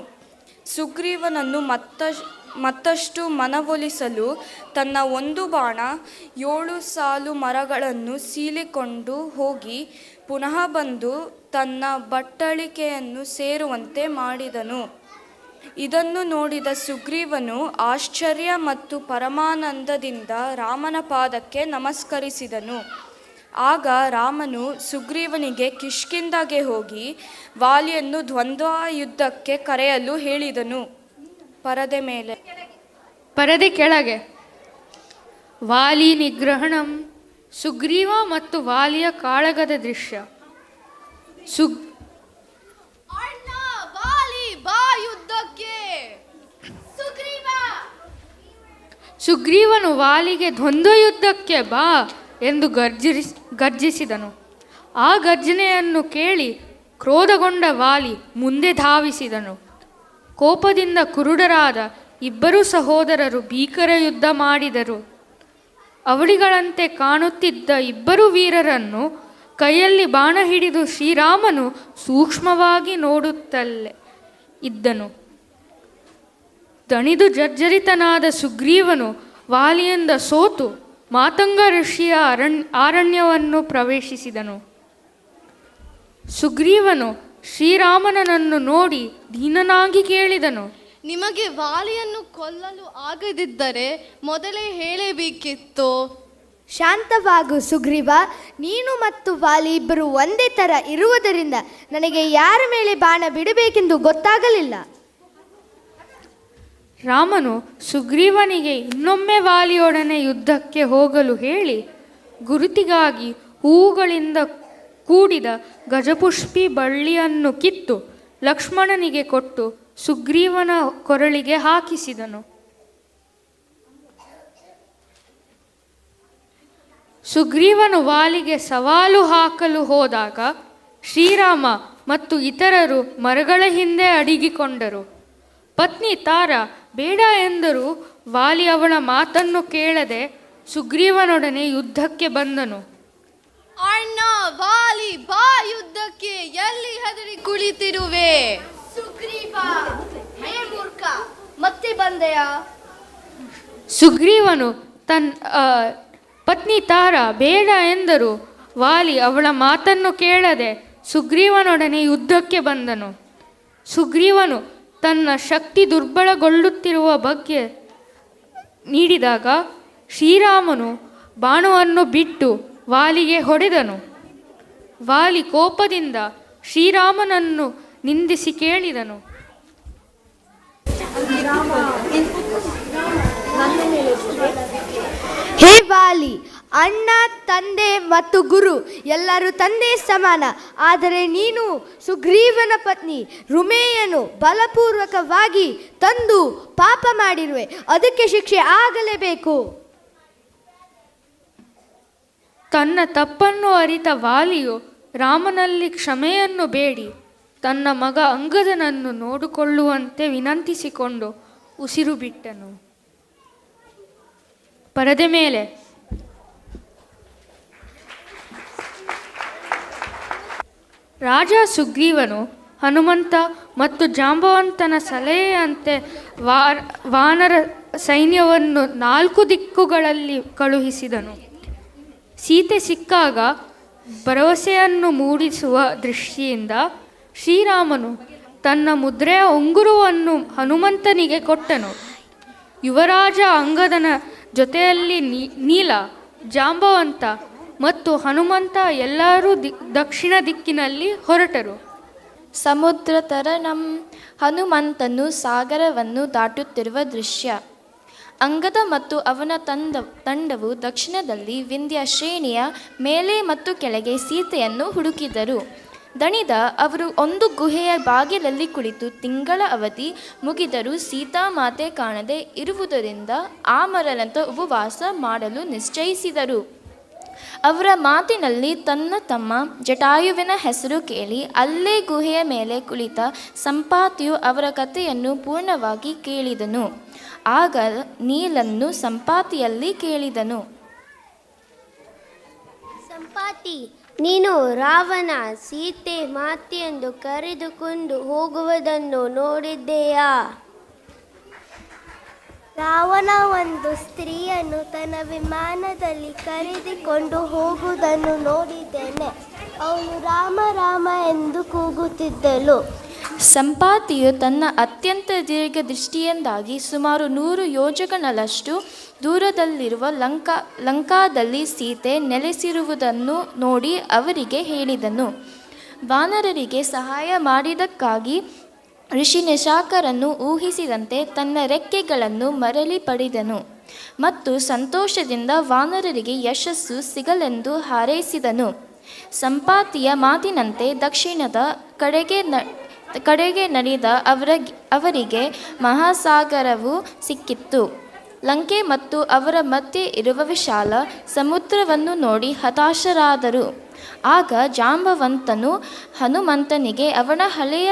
ಸುಗ್ರೀವನನ್ನು ಮತ್ತಷ್ಟು ಮನವೊಲಿಸಲು ತನ್ನ ಒಂದು ಬಾಣ 7 ಸಾಲು ಮರಗಳನ್ನು ಸೀಳಿಕೊಂಡು ಹೋಗಿ ಪುನಃ ಬಂದು ತನ್ನ ಬಟ್ಟಳಿಕೆಯನ್ನು ಸೇರುವಂತೆ ಮಾಡಿದನು. ಇದನ್ನು ನೋಡಿದ ಸುಗ್ರೀವನು ಆಶ್ಚರ್ಯ ಮತ್ತು ಪರಮಾನಂದದಿಂದ ರಾಮನ ಪಾದಕ್ಕೆ ನಮಸ್ಕರಿಸಿದನು. ಆಗ ರಾಮನು ಸುಗ್ರೀವನಿಗೆ ಕಿಷ್ಕಿಂಧೆಗೆ ಹೋಗಿ ವಾಲಿಯನ್ನು ದ್ವಂದ್ವ ಯುದ್ಧಕ್ಕೆ ಕರೆಯಲು ಹೇಳಿದನು. ಪರದೆ ಕೆಳಗೆ ವಾಲಿ ನಿಗ್ರಹಣಂ. ಸುಗ್ರೀವ ಮತ್ತು ವಾಲಿಯ ಕಾಳಗದ ದೃಶ್ಯ. ಅಣ್ಣ ವಾಲಿ ಬಾ ಯುದ್ಧಕ್ಕೆ. ಸುಗ್ರೀವನು ವಾಲಿಗೆ ದ್ವಂದ್ವ ಯುದ್ಧಕ್ಕೆ ಬಾ ಎಂದು ಗರ್ಜಿಸಿದನು. ಆ ಗರ್ಜನೆಯನ್ನು ಕೇಳಿ ಕ್ರೋಧಗೊಂಡ ವಾಲಿ ಮುಂದೆ ಧಾವಿಸಿದನು. ಕೋಪದಿಂದ ಕುರುಡರಾದ ಇಬ್ಬರು ಸಹೋದರರು ಭೀಕರ ಯುದ್ಧ ಮಾಡಿದರು. ಅವಳಿಗಳಂತೆ ಕಾಣುತ್ತಿದ್ದ ಇಬ್ಬರು ವೀರರನ್ನು ಕೈಯಲ್ಲಿ ಬಾಣ ಹಿಡಿದು ಶ್ರೀರಾಮನು ಸೂಕ್ಷ್ಮವಾಗಿ ನೋಡುತ್ತಲೇ ಇದ್ದನು. ದಣಿದು ಜರ್ಜರಿತನಾದ ಸುಗ್ರೀವನು ವಾಲಿಯಿಂದ ಸೋತು ಮಾತಂಗ ಋಷಿಯ ಅರಣ್ಯವನ್ನು ಪ್ರವೇಶಿಸಿದನು. ಸುಗ್ರೀವನು ಶ್ರೀರಾಮನನ್ನು ನೋಡಿ ದೀನನಾಗಿ ಕೇಳಿದನು, ನಿಮಗೆ ವಾಲಿಯನ್ನು ಕೊಲ್ಲಲು ಆಗದಿದ್ದರೆ ಮೊದಲೇ ಹೇಳಬೇಕಿತ್ತು. ಶಾಂತವಾಗು ಸುಗ್ರೀವ. ನೀನು ಮತ್ತು ವಾಲಿ ಇಬ್ಬರು ಒಂದೇ ಥರ ಇರುವುದರಿಂದ ನನಗೆ ಯಾರ ಮೇಲೆ ಬಾಣ ಬಿಡಬೇಕೆಂದು ಗೊತ್ತಾಗಲಿಲ್ಲ. ರಾಮನು ಸುಗ್ರೀವನಿಗೆ ಇನ್ನೊಮ್ಮೆ ವಾಲಿಯೊಡನೆ ಯುದ್ಧಕ್ಕೆ ಹೋಗಲು ಹೇಳಿ ಗುರುತಿಗಾಗಿ ಹೂವುಗಳಿಂದ ಕೂಡಿದ ಗಜಪುಷ್ಪಿ ಬಳ್ಳಿಯನ್ನು ಕಿತ್ತು ಲಕ್ಷ್ಮಣನಿಗೆ ಕೊಟ್ಟು ಸುಗ್ರೀವನ ಕೊರಳಿಗೆ ಹಾಕಿಸಿದನು. ಸುಗ್ರೀವನು ವಾಲಿಗೆ ಸವಾಲು ಹಾಕಲು ಹೋದಾಗ ಶ್ರೀರಾಮ ಮತ್ತು ಇತರರು ಮರಗಳ ಹಿಂದೆ ಅಡಗಿಕೊಂಡರು. ಪತ್ನಿ ತಾರ ಬೇಡ ಎಂದರೂ ವಾಲಿ ಅವಳ ಮಾತನ್ನು ಕೇಳದೆ ಸುಗ್ರೀವನೊಡನೆ ಯುದ್ಧಕ್ಕೆ ಬಂದನು. ಅಣ್ಣ ವಾಲಿ ಬಾ ಯುದ್ಧಕ್ಕೆ, ಎಲ್ಲಿ ಹೆದರಿ ಕುಳಿತಿರುವೆ? ಸುಗ್ರೀವ, ಹೇ ಮೂರ್ಖ, ಮತ್ತೆ ಬಂದೆಯ? ಸುಗ್ರೀವನು ಪತ್ನಿ ತಾರ ಬೇಡ ಎಂದರು. ವಾಲಿ ಅವಳ ಮಾತನ್ನು ಕೇಳದೆ ಸುಗ್ರೀವನೊಡನೆ ಯುದ್ಧಕ್ಕೆ ಬಂದನು. ಸುಗ್ರೀವನು ತನ್ನ ಶಕ್ತಿ ದುರ್ಬಲಗೊಳ್ಳುತ್ತಿರುವ ಬಗ್ಗೆ ನೀಡಿದಾಗ ಶ್ರೀರಾಮನು ಬಾಣವನ್ನು ಬಿಟ್ಟು ವಾಲಿಗೆ ಹೊಡೆದನು. ವಾಲಿ ಕೋಪದಿಂದ ಶ್ರೀರಾಮನನ್ನು ನಿಂದಿಸಿ ಕೇಳಿದನು, ಹೇ ವಾಲಿ, ಅಣ್ಣ, ತಂದೆ ಮತ್ತು ಗುರು ಎಲ್ಲರೂ ತಂದೆ ಸಮಾನ. ಆದರೆ ನೀನು ಸುಗ್ರೀವನ ಪತ್ನಿ ರುಮೆಯನ್ನು ಬಲಪೂರ್ವಕವಾಗಿ ತಂದು ಪಾಪ ಮಾಡಿರುವೆ. ಅದಕ್ಕೆ ಶಿಕ್ಷೆ ಆಗಲೇಬೇಕು. ತನ್ನ ತಪ್ಪನ್ನು ಅರಿತ ವಾಲಿಯು ರಾಮನಲ್ಲಿ ಕ್ಷಮೆಯನ್ನು ಬೇಡಿ ತನ್ನ ಮಗ ಅಂಗದನನ್ನು ನೋಡಿಕೊಳ್ಳುವಂತೆ ವಿನಂತಿಸಿಕೊಂಡು ಉಸಿರು ಬಿಟ್ಟನು. ಪರದೆ ಮೇಲೆ ರಾಜ ಸುಗ್ರೀವನು ಹನುಮಂತ ಮತ್ತು ಜಾಂಬವಂತನ ಸಲಹೆಯಂತೆ ವಾನರ ಸೈನ್ಯವನ್ನು 4 ದಿಕ್ಕುಗಳಲ್ಲಿ ಕಳುಹಿಸಿದನು. ಸೀತೆ ಸಿಕ್ಕಾಗ ಭರವಸೆಯನ್ನು ಮೂಡಿಸುವ ದೃಷ್ಟಿಯಿಂದ ಶ್ರೀರಾಮನು ತನ್ನ ಮುದ್ರೆಯ ಉಂಗುರವನ್ನು ಹನುಮಂತನಿಗೆ ಕೊಟ್ಟನು. ಯುವರಾಜ ಅಂಗದನ ಜೊತೆಯಲ್ಲಿ ನೀಲ, ಜಾಂಬವಂತ ಮತ್ತು ಹನುಮಂತ ಎಲ್ಲರೂ ದಕ್ಷಿಣ ದಿಕ್ಕಿನಲ್ಲಿ ಹೊರಟರು. ಸಮುದ್ರ ತರಣಂ. ಹನುಮಂತನು ಸಾಗರವನ್ನು ದಾಟುತ್ತಿರುವ ದೃಶ್ಯ. ಅಂಗದ ಮತ್ತು ಅವನ ತಂಡವು ದಕ್ಷಿಣದಲ್ಲಿ ವಿಂಧ್ಯ ಶ್ರೇಣಿಯ ಮೇಲೆ ಮತ್ತು ಕೆಳಗೆ ಸೀತೆಯನ್ನು ಹುಡುಕಿದರು. ದಣಿದ ಅವರು ಒಂದು ಗುಹೆಯ ಬಾಗಿಲಲ್ಲಿ ಕುಳಿತು ತಿಂಗಳ ಅವಧಿ ಮುಗಿದರೂ ಸೀತಾಮಾತೆ ಕಾಣದೆ ಇರುವುದರಿಂದ ಆ ಮರಳಂತ ಉಪವಾಸ ಮಾಡಲು ನಿಶ್ಚಯಿಸಿದರು. ಅವರ ಮಾತಿನಲ್ಲಿ ತನ್ನ ತಮ್ಮ ಜಟಾಯುವಿನ ಹೆಸರು ಕೇಳಿ ಅಲ್ಲೇ ಗುಹೆಯ ಮೇಲೆ ಕುಳಿತ ಸಂಪಾತಿಯು ಅವರ ಕಥೆಯನ್ನು ಪೂರ್ಣವಾಗಿ ಕೇಳಿದನು. ಆಗ ನೀಲನ್ನು ಸಂಪಾತಿಯಲ್ಲಿ ಕೇಳಿದನು, ಸಂಪಾತಿ, ನೀನು ರಾವಣ ಸೀತೆ ಮಾತೆಯೆಂದು ಕರೆದುಕೊಂಡು ಹೋಗುವುದನ್ನು ನೋಡಿದ್ದೆಯಾ? ರಾವಣ ಒಂದು ಸ್ತ್ರೀಯನ್ನು ತನ್ನ ವಿಮಾನದಲ್ಲಿ ಕರೆದುಕೊಂಡು ಹೋಗುವುದನ್ನು ನೋಡಿದ್ದೇನೆ. ಅವಳು ರಾಮ ರಾಮ ಎಂದು ಕೂಗುತ್ತಿದ್ದಳು. ಸಂಪಾತಿಯು ತನ್ನ ಅತ್ಯಂತ ದೀರ್ಘ ದೃಷ್ಟಿಯಿಂದಾಗಿ ಸುಮಾರು 100 ಯೋಜನಗಳಷ್ಟು ದೂರದಲ್ಲಿರುವ ಲಂಕಾದಲ್ಲಿ ಸೀತೆ ನೆಲೆಸಿರುವುದನ್ನು ನೋಡಿ ಅವರಿಗೆ ಹೇಳಿದನು. ವಾನರರಿಗೆ ಸಹಾಯ ಮಾಡಿದ್ದಕ್ಕಾಗಿ ಋಷಿ ನಿಶಾಕರನ್ನು ಊಹಿಸಿದಂತೆ ತನ್ನ ರೆಕ್ಕೆಗಳನ್ನು ಮರಳಿ ಪಡೆದನು ಮತ್ತು ಸಂತೋಷದಿಂದ ವಾನರರಿಗೆ ಯಶಸ್ಸು ಸಿಗಲೆಂದು ಹಾರೈಸಿದನು. ಸಂಪಾತಿಯ ಮಾತಿನಂತೆ ದಕ್ಷಿಣದ ಕಡೆಗೆ ನಡೆದ ಅವರಿಗೆ ಮಹಾಸಾಗರವು ಸಿಕ್ಕಿತ್ತು. ಲಂಕೆ ಮತ್ತು ಅವರ ಮಧ್ಯೆ ಇರುವ ವಿಶಾಲ ಸಮುದ್ರವನ್ನು ನೋಡಿ ಹತಾಶರಾದರು. ಆಗ ಜಾಂಬವಂತನು ಹನುಮಂತನಿಗೆ ಅವನ ಹಳೆಯ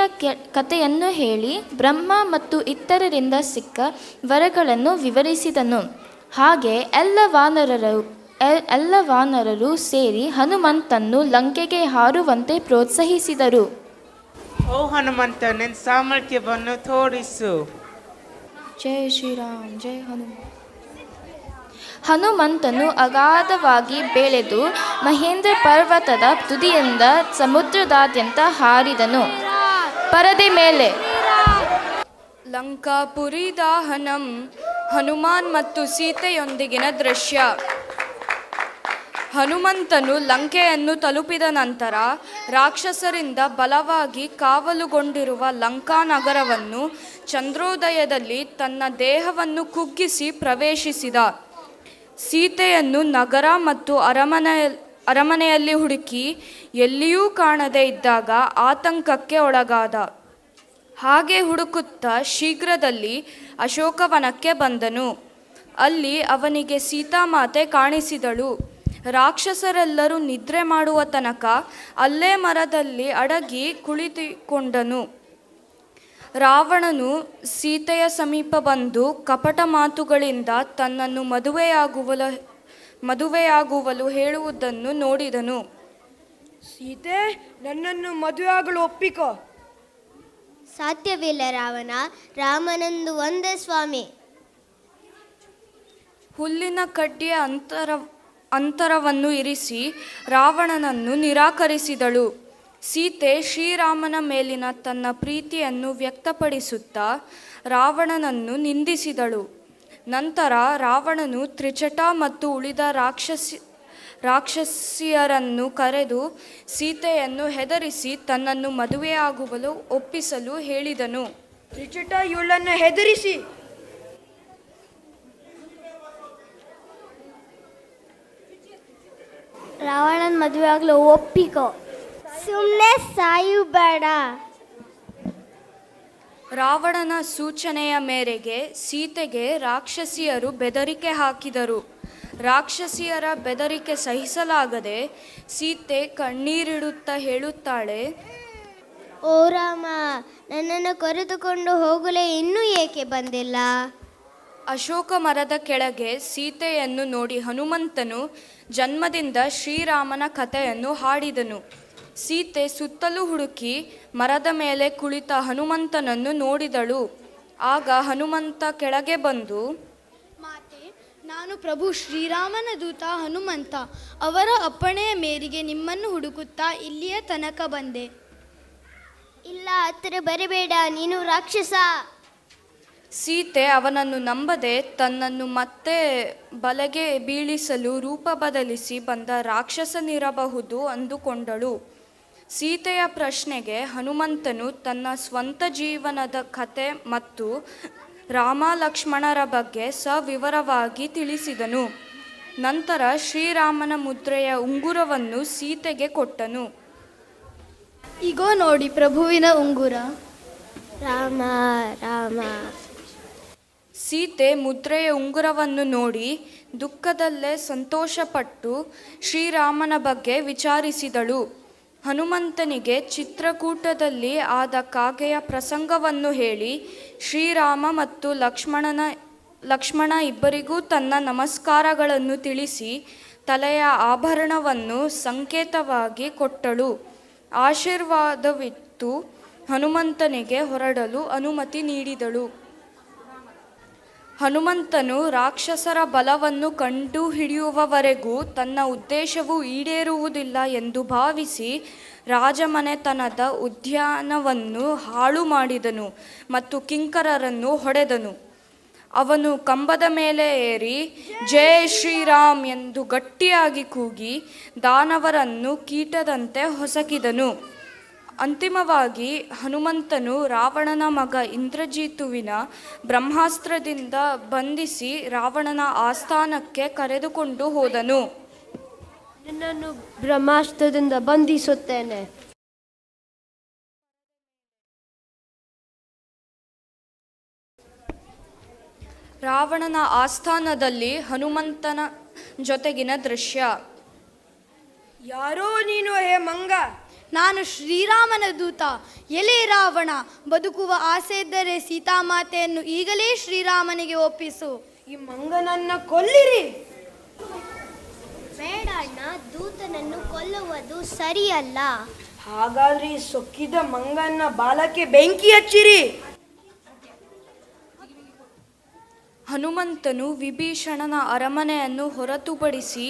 ಕಥೆಯನ್ನು ಹೇಳಿ ಬ್ರಹ್ಮ ಮತ್ತು ಇತರರಿಂದ ಸಿಕ್ಕ ವರಗಳನ್ನು ವಿವರಿಸಿದನು. ಹಾಗೆ ಎಲ್ಲ ವಾನರರು ಸೇರಿ ಹನುಮಂತನ್ನು ಲಂಕೆಗೆ ಹಾರುವಂತೆ ಪ್ರೋತ್ಸಾಹಿಸಿದರು. ಓ ಹನುಮಂತ, ನಿನ್ನ ಸಾಮರ್ಥ್ಯವನ್ನು ತೋರಿಸು. ಜೈ ಶ್ರೀರಾಮ್, ಜೈ ಹನುಮಾನ್. ಹನುಮಂತನು ಅಗಾಧವಾಗಿ ಬೆಳೆದು ಮಹೇಂದ್ರ ಪರ್ವತದ ತುದಿಯಿಂದ ಸಮುದ್ರದಾದ್ಯಂತ ಹಾರಿದನು. ಪರದೆ ಮೇಲೆ ಲಂಕಾಪುರಿ ದಾಹನಂ. ಹನುಮಾನ್ ಮತ್ತು ಸೀತೆಯೊಂದಿಗಿನ ದೃಶ್ಯ. ಹನುಮಂತನು ಲಂಕೆಯನ್ನು ತಲುಪಿದ ನಂತರ ರಾಕ್ಷಸರಿಂದ ಬಲವಾಗಿ ಕಾವಲುಗೊಂಡಿರುವ ಲಂಕಾ ನಗರವನ್ನು ಚಂದ್ರೋದಯದಲ್ಲಿ ತನ್ನ ದೇಹವನ್ನು ಕುಗ್ಗಿಸಿ ಪ್ರವೇಶಿಸಿದ. ಸೀತೆಯನ್ನು ನಗರ ಮತ್ತು ಅರಮನೆಯಲ್ಲಿ ಹುಡುಕಿ ಎಲ್ಲಿಯೂ ಕಾಣದೇ ಇದ್ದಾಗ ಆತಂಕಕ್ಕೆ ಒಳಗಾದ. ಹಾಗೆ ಹುಡುಕುತ್ತಾ ಶೀಘ್ರದಲ್ಲಿ ಅಶೋಕವನಕ್ಕೆ ಬಂದನು. ಅಲ್ಲಿ ಅವನಿಗೆ ಸೀತಾಮಾತೆ ಕಾಣಿಸಿದಳು. ರಾಕ್ಷಸರೆಲ್ಲರೂ ನಿದ್ರೆ ಮಾಡುವ ತನಕ ಅಲ್ಲೇ ಮರದಲ್ಲಿ ಅಡಗಿ ಕುಳಿತುಕೊಂಡನು. ರಾವಣನು ಸೀತೆಯ ಸಮೀಪ ಬಂದು ಕಪಟ ಮಾತುಗಳಿಂದ ತನ್ನನ್ನು ಮದುವೆಯಾಗುವಲು ಹೇಳುವುದನ್ನು ನೋಡಿದನು. ಸೀತೆ, ನನ್ನನ್ನು ಮದುವೆಯಾಗಲು ಒಪ್ಪಿಕೋ. ಸಾಧ್ಯವಿಲ್ಲ ರಾವಣ, ರಾಮನಂದು ಒಂದೇ ಸ್ವಾಮಿ. ಹುಲ್ಲಿನ ಕಡ್ಡಿಯ ಅಂತರವನ್ನು ಇರಿಸಿ ರಾವಣನನ್ನು ನಿರಾಕರಿಸಿದಳು. ಸೀತೆ ಶ್ರೀರಾಮನ ಮೇಲಿನ ತನ್ನ ಪ್ರೀತಿಯನ್ನು ವ್ಯಕ್ತಪಡಿಸುತ್ತಾ ರಾವಣನನ್ನು ನಿಂದಿಸಿದಳು. ನಂತರ ರಾವಣನು ತ್ರಿಜಟ ಮತ್ತು ಉಳಿದ ರಾಕ್ಷಸಿಯರನ್ನು ಕರೆದು ಸೀತೆಯನ್ನು ಹೆದರಿಸಿ ತನ್ನನ್ನು ಮದುವೆಯಾಗುವಲು ಒಪ್ಪಿಸಲು ಹೇಳಿದನು. ತ್ರಿಜಟ ಇವಳನ್ನು ಹೆದರಿಸಿ ರಾವಣನ ಮದುವೆ ಆಗಲು ಒಪ್ಪಿಕೋ. ಸುಮ್ಮನೆ ಸಾಯುಬೇಡ. ರಾವಣನ ಸೂಚನೆಯ ಮೇರೆಗೆ ಸೀತೆಗೆ ರಾಕ್ಷಸಿಯರು ಬೆದರಿಕೆ ಹಾಕಿದರು. ರಾಕ್ಷಸಿಯರ ಬೆದರಿಕೆ ಸಹಿಸಲಾಗದೆ ಸೀತೆ ಕಣ್ಣೀರಿಡುತ್ತಾ ಹೇಳುತ್ತಾಳೆ, ಓ ರಾಮ, ನನ್ನನ್ನು ಕರೆದುಕೊಂಡು ಹೋಗಲೇ ಇನ್ನೂ ಏಕೆ ಬಂದಿಲ್ಲ? ಅಶೋಕ ಮರದ ಕೆಳಗೆ ಸೀತೆಯನ್ನು ನೋಡಿ ಹನುಮಂತನು ಜನ್ಮದಿಂದ ಶ್ರೀರಾಮನ ಕಥೆಯನ್ನು ಹಾಡಿದನು. ಸೀತೆ ಸುತ್ತಲೂ ಹುಡುಕಿ ಮರದ ಮೇಲೆ ಕುಳಿತ ಹನುಮಂತನನ್ನು ನೋಡಿದಳು. ಆಗ ಹನುಮಂತ ಕೆಳಗೆ ಬಂದು, ಮಾತೆ, ನಾನು ಪ್ರಭು ಶ್ರೀರಾಮನ ದೂತ ಹನುಮಂತ. ಅವರ ಅಪ್ಪಣೆಯ ಮೇರೆಗೆ ನಿಮ್ಮನ್ನು ಹುಡುಕುತ್ತಾ ಇಲ್ಲಿಯ ತನಕ ಬಂದೆ. ಇಲ್ಲ, ಹತ್ತಿರ ಬರಬೇಡ, ನೀನು ರಾಕ್ಷಸ. ಸೀತೆ ಅವನನ್ನು ನಂಬದೆ ತನ್ನನ್ನು ಮತ್ತೆ ಬಲೆಗೆ ಬೀಳಿಸಲು ರೂಪ ಬದಲಿಸಿ ಬಂದ ರಾಕ್ಷಸನಿರಬಹುದು ಅಂದುಕೊಂಡಳು. ಸೀತೆಯ ಪ್ರಶ್ನೆಗೆ ಹನುಮಂತನು ತನ್ನ ಸ್ವಂತ ಜೀವನದ ಕಥೆ ಮತ್ತು ರಾಮ ಲಕ್ಷ್ಮಣರ ಬಗ್ಗೆ ಸವಿವರವಾಗಿ ತಿಳಿಸಿದನು. ನಂತರ ಶ್ರೀರಾಮನ ಮುದ್ರೆಯ ಉಂಗುರವನ್ನು ಸೀತೆಗೆ ಕೊಟ್ಟನು. ಈಗೋ ನೋಡಿ ಪ್ರಭುವಿನ ಉಂಗುರ. ರಾಮ ರಾಮ. ಸೀತೆ ಮುದ್ರೆಯ ಉಂಗುರವನ್ನು ನೋಡಿ ದುಃಖದಲ್ಲೇ ಸಂತೋಷಪಟ್ಟು ಶ್ರೀರಾಮನ ಬಗ್ಗೆ ವಿಚಾರಿಸಿದಳು. ಹನುಮಂತನಿಗೆ ಚಿತ್ರಕೂಟದಲ್ಲಿ ಆದ ಕಾಗೆಯ ಪ್ರಸಂಗವನ್ನು ಹೇಳಿ ಶ್ರೀರಾಮ ಮತ್ತು ಲಕ್ಷ್ಮಣ ಇಬ್ಬರಿಗೂ ತನ್ನ ನಮಸ್ಕಾರಗಳನ್ನು ತಿಳಿಸಿ ತಲೆಯ ಆಭರಣವನ್ನು ಸಂಕೇತವಾಗಿ ಕೊಟ್ಟಳು. ಆಶೀರ್ವಾದವಿತ್ತು ಹನುಮಂತನಿಗೆ ಹೊರಡಲು ಅನುಮತಿ ನೀಡಿದಳು. ಹನುಮಂತನು ರಾಕ್ಷಸರ ಬಲವನ್ನು ಕಂಡುಹಿಡಿಯುವವರೆಗೂ ತನ್ನ ಉದ್ದೇಶವು ಈಡೇರುವುದಿಲ್ಲ ಎಂದು ಭಾವಿಸಿ ರಾಜಮನೆತನದ ಉದ್ಯಾನವನ್ನು ಹಾಳು ಮಾಡಿದನು ಮತ್ತು ಕಿಂಕರರನ್ನು ಹೊಡೆದನು. ಅವನು ಕಂಬದ ಮೇಲೆ ಏರಿ ಜೈ ಶ್ರೀರಾಮ್ ಎಂದು ಗಟ್ಟಿಯಾಗಿ ಕೂಗಿ ದಾನವರನ್ನು ಕೀಟದಂತೆ ಹೊಸಕಿದನು. ಅಂತಿಮವಾಗಿ ಹನುಮಂತನು ರಾವಣನ ಮಗ ಇಂದ್ರಜಿತುವಿನ ಬ್ರಹ್ಮಾಸ್ತ್ರದಿಂದ ಬಂಧಿಸಿ ರಾವಣನ ಆಸ್ಥಾನಕ್ಕೆ ಕರೆದುಕೊಂಡು ಹೋದನು. ನಿನ್ನನ್ನು ಬ್ರಹ್ಮಾಸ್ತ್ರದಿಂದ ಬಂಧಿಸುತ್ತೇನೆ. ರಾವಣನ ಆಸ್ಥಾನದಲ್ಲಿ ಹನುಮಂತನ ಜೊತೆಗಿನ ದೃಶ್ಯ. ಯಾರೋ ನೀನು ಹೇ ಮಂಗ? ನಾನು ಶ್ರೀರಾಮನ ದೂತ. ಎಲೆ ರಾವಣ, ಬದುಕುವ ಆಸೆ ಇದ್ದರೆ ಸೀತಾಮಾತೆಯನ್ನು ಈಗಲೇ ಶ್ರೀರಾಮನಿಗೆ ಒಪ್ಪಿಸು. ಈ ಮಂಗನನ್ನ ಕೊಲ್ಲಿರಿ. ಬೇಡ ಅಣ್ಣ, ದೂತನನ್ನು ಕೊಲ್ಲುವುದು ಸರಿಯಲ್ಲ. ಹಾಗಾದ್ರೆ ಈ ಸೊಕ್ಕಿದ ಮಂಗನ ಬಾಲಕ್ಕೆ ಬೆಂಕಿ ಹಚ್ಚಿರಿ. ಹನುಮಂತನು ವಿಭೀಷಣನ ಅರಮನೆಯನ್ನು ಹೊರತುಪಡಿಸಿ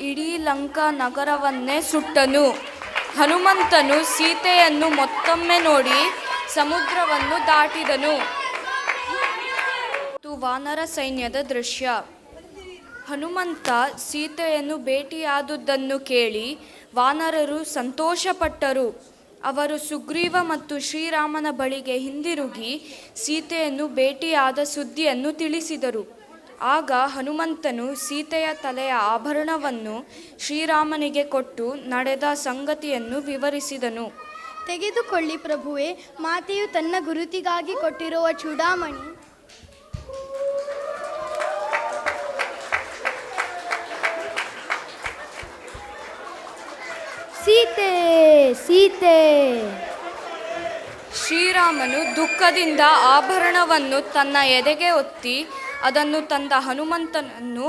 ಇಡೀ ಲಂಕಾ ನಗರವನ್ನೇ ಸುಟ್ಟನು. ಹನುಮಂತನು ಸೀತೆಯನ್ನು ಮತ್ತೊಮ್ಮೆ ನೋಡಿ ಸಮುದ್ರವನ್ನು ದಾಟಿದನು. ವಾನರ ಸೈನ್ಯದ ದೃಶ್ಯ. ಹನುಮಂತ ಸೀತೆಯನ್ನು ಭೇಟಿಯಾದುದನ್ನು ಕೇಳಿ ವಾನರರು ಸಂತೋಷಪಟ್ಟರು. ಅವರು ಸುಗ್ರೀವ ಮತ್ತು ಶ್ರೀರಾಮನ ಬಳಿಗೆ ಹಿಂದಿರುಗಿ ಸೀತೆಯನ್ನು ಭೇಟಿಯಾದ ಸುದ್ದಿಯನ್ನು ತಿಳಿಸಿದರು. ಆಗ ಹನುಮಂತನು ಸೀತೆಯ ತಲೆಯ ಆಭರಣವನ್ನು ಶ್ರೀರಾಮನಿಗೆ ಕೊಟ್ಟು ನಡೆದ ಸಂಗತಿಯನ್ನು ವಿವರಿಸಿದನು. ತೆಗೆದುಕೊಳ್ಳಿ ಪ್ರಭುವೇ, ಮಾತೆಯು ತನ್ನ ಗುರುತಿಗಾಗಿ ಕೊಟ್ಟಿರುವ ಚೂಡಾಮಣಿ. ಸೀತೆ ಸೀತೆ. ಶ್ರೀರಾಮನು ದುಃಖದಿಂದ ಆಭರಣವನ್ನು ತನ್ನ ಎದೆಗೆ ಒತ್ತಿ ಅದನ್ನು ತಂದ ಹನುಮಂತನನ್ನು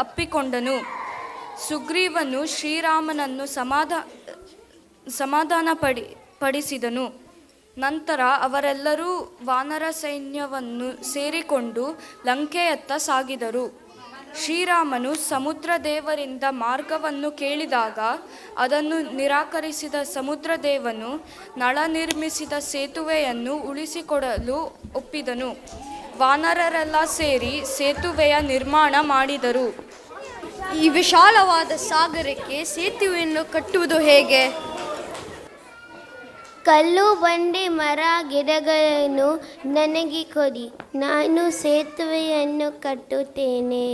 ಅಪ್ಪಿಕೊಂಡನು. ಸುಗ್ರೀವನು ಶ್ರೀರಾಮನನ್ನು ಸಮಾಧಾನಪಡಿಸಿದನು. ನಂತರ ಅವರೆಲ್ಲರೂ ವಾನರ ಸೈನ್ಯವನ್ನು ಸೇರಿಕೊಂಡು ಲಂಕೆಯತ್ತ ಸಾಗಿದರು. ಶ್ರೀರಾಮನು ಸಮುದ್ರ ದೇವರಿಂದ ಮಾರ್ಗವನ್ನು ಕೇಳಿದಾಗ ಅದನ್ನು ನಿರಾಕರಿಸಿದ ಸಮುದ್ರದೇವನು ನಳ ನಿರ್ಮಿಸಿದ ಸೇತುವೆಯನ್ನು ಉಳಿಸಿಕೊಡಲು ಒಪ್ಪಿದನು. ವಾನರರೆಲ್ಲ ಸೇರಿ ಸೇತುವೆಯ ನಿರ್ಮಾಣ ಮಾಡಿದರು. ಈ ವಿಶಾಲವಾದ ಸಾಗರಕ್ಕೆ ಸೇತುವೆಯನ್ನು ಕಟ್ಟುವುದು ಹೇಗೆ? ಕಲ್ಲು ಬಂಡೆ ಮರ ಗಿಡಗಳನ್ನು ನನಗೆ ಕೊಡಿ, ನಾನು ಸೇತುವೆಯನ್ನು ಕಟ್ಟುತ್ತೇನೆ.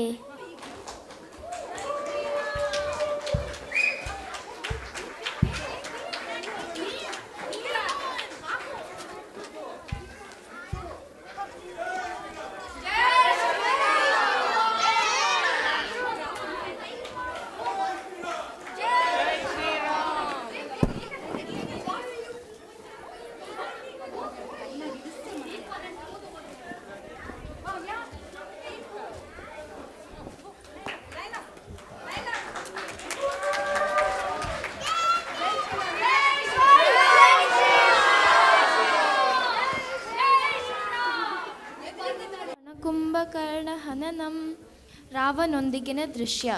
ರಾವಣನೊಂದಿಗಿನ ದೃಶ್ಯ.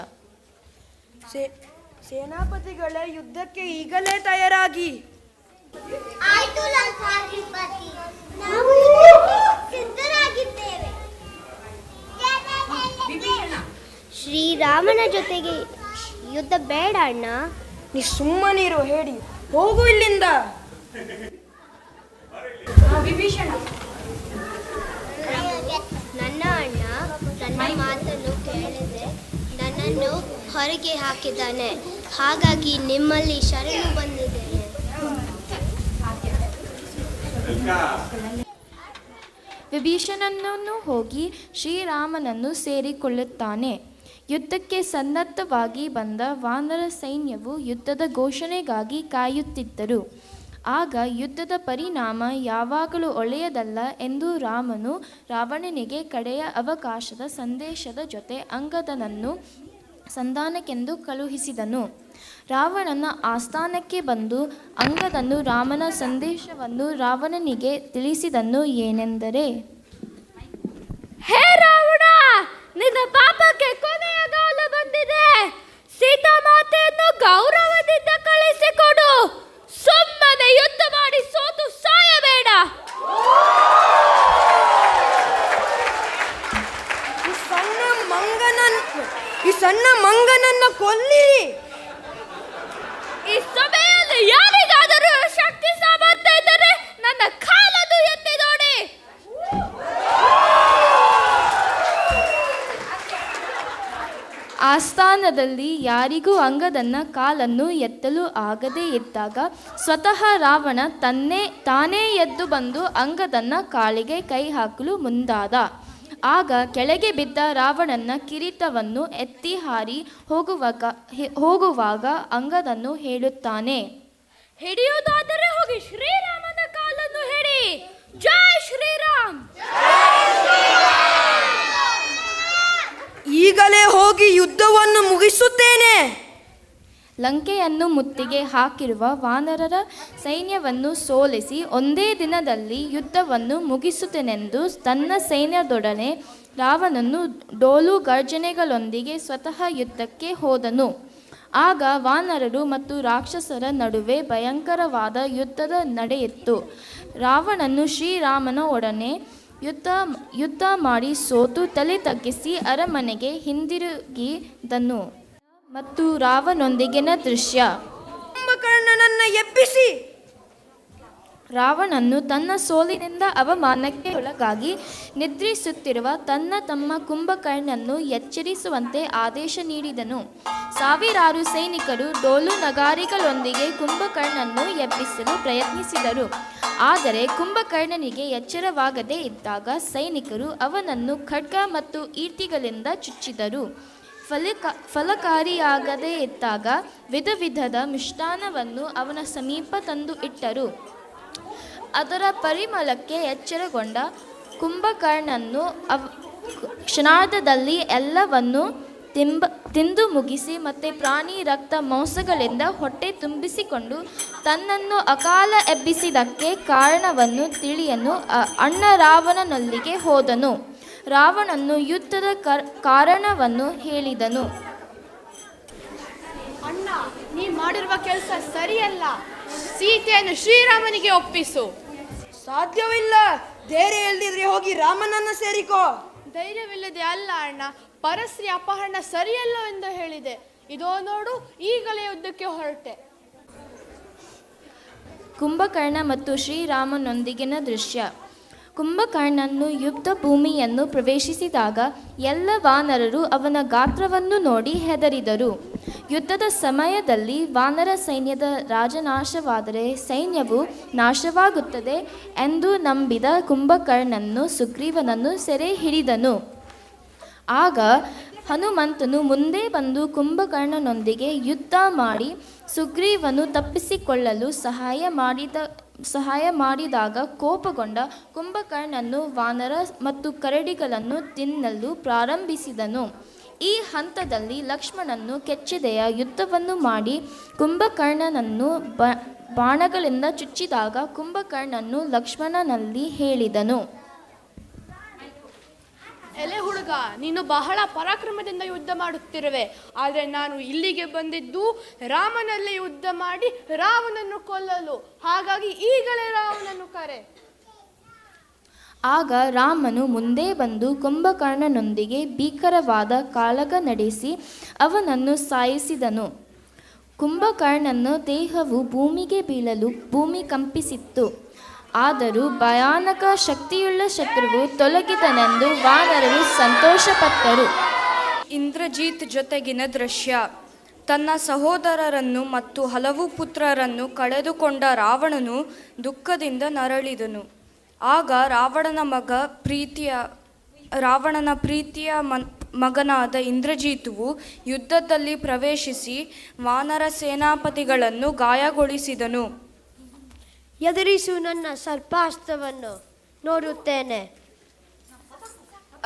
ಸೇನಾಪತಿಗಳೇ, ಯುದ್ಧಕ್ಕೆ ಈಗಲೇ ತಯಾರಾಗಿ. ಆಯ್ತು ಲಂಕಾಧಿಪತಿ, ನಾವು ಸಿದ್ಧರಾಗಿದ್ದೇವೆ. ಶ್ರೀರಾಮನ ಜೊತೆಗೆ ಯುದ್ಧ ಬೇಡ ಅಣ್ಣ. ನೀ ಸುಮ್ಮನಿರು, ಹೇಳಿ ಹೋಗು ಇಲ್ಲಿಂದ. ನನ್ನ ಅಣ್ಣ ನನ್ನ ಮಾತನ್ನು ಕೇಳದೆ ನನ್ನನ್ನು ಹೊರಗೆ ಹಾಕಿದ್ದಾನೆ. ಹಾಗಾಗಿ ನಿಮ್ಮಲ್ಲಿ ಶರಣು ಬಂದಿದ್ದೇನೆ. ವಿಭೀಷಣನನ್ನು ಹೋಗಿ ಶ್ರೀರಾಮನನ್ನು ಸೇರಿಕೊಳ್ಳುತ್ತಾನೆ. ಯುದ್ಧಕ್ಕೆ ಸನ್ನದ್ಧವಾಗಿ ಬಂದ ವಾನರ ಸೈನ್ಯವು ಯುದ್ಧದ ಘೋಷಣೆಗಾಗಿ ಕಾಯುತ್ತಿದ್ದರು. ಆಗ ಯುದ್ಧದ ಪರಿಣಾಮ ಯಾವಾಗಲೂ ಒಳ್ಳೆಯದಲ್ಲ ಎಂದು ರಾಮನು ರಾವಣನಿಗೆ ಕಡೆಯ ಅವಕಾಶದ ಸಂದೇಶದ ಜೊತೆ ಅಂಗದನನ್ನು ಸಂಧಾನಕ್ಕೆಂದು ಕಳುಹಿಸಿದನು. ರಾವಣನ ಆಸ್ಥಾನಕ್ಕೆ ಬಂದು ಅಂಗದನು ರಾಮನ ಸಂದೇಶವನ್ನು ರಾವಣನಿಗೆ ತಿಳಿಸಿದನು. ಏನೆಂದರೆ, ಹೇ ರಾವಣ, ನಿನ್ನ ಪಾಪಕ್ಕೆ ಕೊನೆಯ ಕಾಲ ಬಂದಿದೆ. ಸೀತಾ ಮಾತೆಯನ್ನು ಗೌರವದಿಂದ ಕಳಿಸಿಕೊಡು. ಸುಮ್ಮನೆ ಯುದ್ಧ ಮಾಡಿ ಸೋತು ಸಾಯಬೇಡ. ಈ ಸಣ್ಣ ಮಂಗನನ್ನ ಕೊಲ್ಲಿರಿ. ಈ ಸಭೆಯಲ್ಲಿ ಯಾರಿಗಾದರೂ ಶಕ್ತಿ ಸಾಮರ್ಥ್ಯ ಇದ್ದರೆ ನನ್ನ ಕಾಲನ್ನು ಎತ್ತಿ ನೋಡಿ. ಆಸ್ಥಾನದಲ್ಲಿ ಯಾರಿಗೂ ಅಂಗದನ ಕಾಲನ್ನು ಎತ್ತಲು ಆಗದೇ ಇದ್ದಾಗ ಸ್ವತಃ ರಾವಣ ತಾನೇ ಎದ್ದು ಬಂದು ಅಂಗದನ ಕಾಲಿಗೆ ಕೈ ಹಾಕಲು ಮುಂದಾದ. ಆಗ ಕೆಳಗೆ ಬಿದ್ದ ರಾವಣನ ಕಿರೀಟವನ್ನು ಎತ್ತಿ ಹಾರಿ ಹೋಗುವಾಗ ಅಂಗದನು ಹೇಳುತ್ತಾನೆ, ಹಿಡಿಯುವುದಾದರೆ ಹೋಗಿ ಶ್ರೀರಾಮನ ಕಾಲನ್ನು ಹಿಡಿ. ಜೈ ಶ್ರೀರಾಮ್. ಈಗಲೇ ಹೋಗಿ ಯುದ್ಧವನ್ನು ಮುಗಿಸುತ್ತೇನೆ. ಲಂಕೆಯನ್ನು ಮುತ್ತಿಗೆ ಹಾಕಿರುವ ವಾನರರ ಸೈನ್ಯವನ್ನು ಸೋಲಿಸಿ ಒಂದೇ ದಿನದಲ್ಲಿ ಯುದ್ಧವನ್ನು ಮುಗಿಸುತ್ತೇನೆಂದು ತನ್ನ ಸೈನ್ಯದೊಡನೆ ರಾವಣನು ಡೋಲು ಗರ್ಜನೆಗಳೊಂದಿಗೆ ಸ್ವತಃ ಯುದ್ಧಕ್ಕೆ ಹೋದನು. ಆಗ ವಾನರರು ಮತ್ತು ರಾಕ್ಷಸರ ನಡುವೆ ಭಯಂಕರವಾದ ಯುದ್ಧದ ನಡೆಯಿತು. ರಾವಣನು ಶ್ರೀರಾಮನ ಒಡನೆ ಯುದ್ಧ ಮಾಡಿ ಸೋತು ತಲೆ ತಗ್ಗಿಸಿ ಅರಮನೆಗೆ ಹಿಂದಿರುಗಿದನು. ಮತ್ತು ರಾವಣನೊಂದಿಗಿನ ದೃಶ್ಯ. ಕುಂಭಕರ್ಣನನ್ನ ಎಬ್ಬಿಸಿ. ರಾವಣನು ತನ್ನ ಸೋಲಿನಿಂದ ಅವಮಾನಕ್ಕೆ ಒಳಗಾಗಿ ನಿದ್ರಿಸುತ್ತಿರುವ ತನ್ನ ತಮ್ಮ ಕುಂಭಕರ್ಣನನ್ನು ಎಚ್ಚರಿಸುವಂತೆ ಆದೇಶ ನೀಡಿದನು. ಸಾವಿರಾರು ಸೈನಿಕರು ಡೋಲು ನಗಾರಿಗಳೊಂದಿಗೆ ಕುಂಭಕರ್ಣನನ್ನು ಎಬ್ಬಿಸಲು ಪ್ರಯತ್ನಿಸಿದರು. ಆದರೆ ಕುಂಭಕರ್ಣನಿಗೆ ಎಚ್ಚರವಾಗದೇ ಇದ್ದಾಗ ಸೈನಿಕರು ಅವನನ್ನು ಖಡ್ಗ ಮತ್ತು ಈಟಿಗಳಿಂದ ಚುಚ್ಚಿದರು. ಫಲಕಾರಿಯಾಗದೇ ಇದ್ದಾಗ ವಿಧದ ಮಿಷ್ಟಾನ್ನವನ್ನು ಅವನ ಸಮೀಪ ತಂದು ಇಟ್ಟರು. ಅದರ ಪರಿಮಳಕ್ಕೆ ಎಚ್ಚರಗೊಂಡ ಕುಂಭಕರ್ಣನು ಕ್ಷಣಾರ್ಧದಲ್ಲಿ ಎಲ್ಲವನ್ನು ತಿಂದು ಮುಗಿಸಿ ಮತ್ತೆ ಪ್ರಾಣಿ ರಕ್ತ ಮಾಂಸಗಳಿಂದ ಹೊಟ್ಟೆ ತುಂಬಿಸಿಕೊಂಡು ತನ್ನನ್ನು ಅಕಾಲ ಎಬ್ಬಿಸಿದ್ದಕ್ಕೆ ಕಾರಣವನ್ನು ತಿಳಿಯಲು ಅಣ್ಣ ರಾವಣನಲ್ಲಿಗೆ ಹೋದನು. ರಾವಣನು ಯುದ್ಧದ ಕಾರಣವನ್ನು ಹೇಳಿದನು. ಅಣ್ಣ, ನೀ ಮಾಡಿರುವ ಕೆಲಸ ಸರಿಯಲ್ಲ. ಸೀತೆಯನ್ನು ಶ್ರೀರಾಮನಿಗೆ ಒಪ್ಪಿಸು. ಸಾಧ್ಯವಿಲ್ಲ. ಧೈರ್ಯ ಎಲ್ದಿದ್ರೆ ಹೋಗಿ ರಾಮನನ್ನ ಸೇರಿಕೋ. ಧೈರ್ಯವಿಲ್ಲದೆ ಅಲ್ಲ ಅಣ್ಣ, ಪರಸ್ತ್ರೀ ಅಪಹರಣ ಸರಿಯಲ್ಲ ಎಂದು ಹೇಳಿದೆ. ಇದೋ ನೋಡು, ಈಗಲೇ ಯುದ್ಧಕ್ಕೆ ಹೊರಟೆ. ಕುಂಭಕರ್ಣ ಮತ್ತು ಶ್ರೀರಾಮನೊಂದಿಗಿನ ದೃಶ್ಯ. ಕುಂಭಕರ್ಣನು ಯುದ್ಧ ಭೂಮಿಯನ್ನು ಪ್ರವೇಶಿಸಿದಾಗ ಎಲ್ಲ ವಾನರರು ಅವನ ಗಾತ್ರವನ್ನು ನೋಡಿ ಹೆದರಿದರು. ಯುದ್ಧದ ಸಮಯದಲ್ಲಿ ವಾನರ ಸೈನ್ಯದ ರಾಜನಾಶವಾದರೆ ಸೈನ್ಯವು ನಾಶವಾಗುತ್ತದೆ ಎಂದು ನಂಬಿದ ಕುಂಭಕರ್ಣನು ಸುಗ್ರೀವನನ್ನು ಸೆರೆ ಹಿಡಿದನು. ಆಗ ಹನುಮಂತನು ಮುಂದೆ ಬಂದು ಕುಂಭಕರ್ಣನೊಂದಿಗೆ ಯುದ್ಧ ಮಾಡಿ ಸುಗ್ರೀವನು ತಪ್ಪಿಸಿಕೊಳ್ಳಲು ಸಹಾಯ ಮಾಡಿದಾಗ ಕೋಪಗೊಂಡ ಕುಂಭಕರ್ಣನು ವಾನರ ಮತ್ತು ಕರಡಿಗಳನ್ನು ತಿನ್ನಲು ಪ್ರಾರಂಭಿಸಿದನು. ಈ ಹಂತದಲ್ಲಿ ಲಕ್ಷ್ಮಣನು ಕೆಚ್ಚೆದೆಯ ಯುದ್ಧವನ್ನು ಮಾಡಿ ಕುಂಭಕರ್ಣನನ್ನು ಬಾಣಗಳಿಂದ ಚುಚ್ಚಿದಾಗ ಕುಂಭಕರ್ಣನು ಲಕ್ಷ್ಮಣನಲ್ಲಿ ಹೇಳಿದನು, ಎಲೆ ಹುಡುಗ, ನೀನು ಬಹಳ ಪರಾಕ್ರಮದಿಂದ ಯುದ್ಧ ಮಾಡುತ್ತಿರುವೆ. ಆದರೆ ನಾನು ಇಲ್ಲಿಗೆ ಬಂದಿದ್ದು ರಾಮನಲ್ಲಿ ಯುದ್ಧ ಮಾಡಿ ರಾವಣನನ್ನು ಕೊಲ್ಲಲು. ಹಾಗಾಗಿ ಈಗಲೇ ರಾವಣನನ್ನು ಕರೆ. ಆಗ ರಾಮನು ಮುಂದೆ ಬಂದು ಕುಂಭಕರ್ಣನೊಂದಿಗೆ ಭೀಕರವಾದ ಕಾಳಗ ನಡೆಸಿ ಅವನನ್ನು ಸಾಯಿಸಿದನು. ಕುಂಭಕರ್ಣನ ದೇಹವು ಭೂಮಿಗೆ ಬೀಳಲು ಭೂಮಿ ಕಂಪಿಸಿತ್ತು. ಆದರೂ ಭಯಾನಕ ಶಕ್ತಿಯುಳ್ಳ ಶತ್ರುವು ತೊಲಗಿದನೆಂದು ವಾನರರು ಸಂತೋಷಪಟ್ಟರು. ಇಂದ್ರಜಿತ್ ಜೊತೆಗಿನ ದೃಶ್ಯ. ತನ್ನ ಸಹೋದರರನ್ನು ಮತ್ತು ಹಲವು ಪುತ್ರರನ್ನು ಕಳೆದುಕೊಂಡ ರಾವಣನು ದುಃಖದಿಂದ ನರಳಿದನು. ಆಗ ರಾವಣನ ಪ್ರೀತಿಯ ಮಗನಾದ ಇಂದ್ರಜಿತುವು ಯುದ್ಧದಲ್ಲಿ ಪ್ರವೇಶಿಸಿ ವಾನರ ಸೇನಾಪತಿಗಳನ್ನು ಗಾಯಗೊಳಿಸಿದನು. ಎದುರಿಸು, ನನ್ನ ಸರ್ಪಾಸ್ತ್ರವನ್ನು ನೋಡುತ್ತೇನೆ.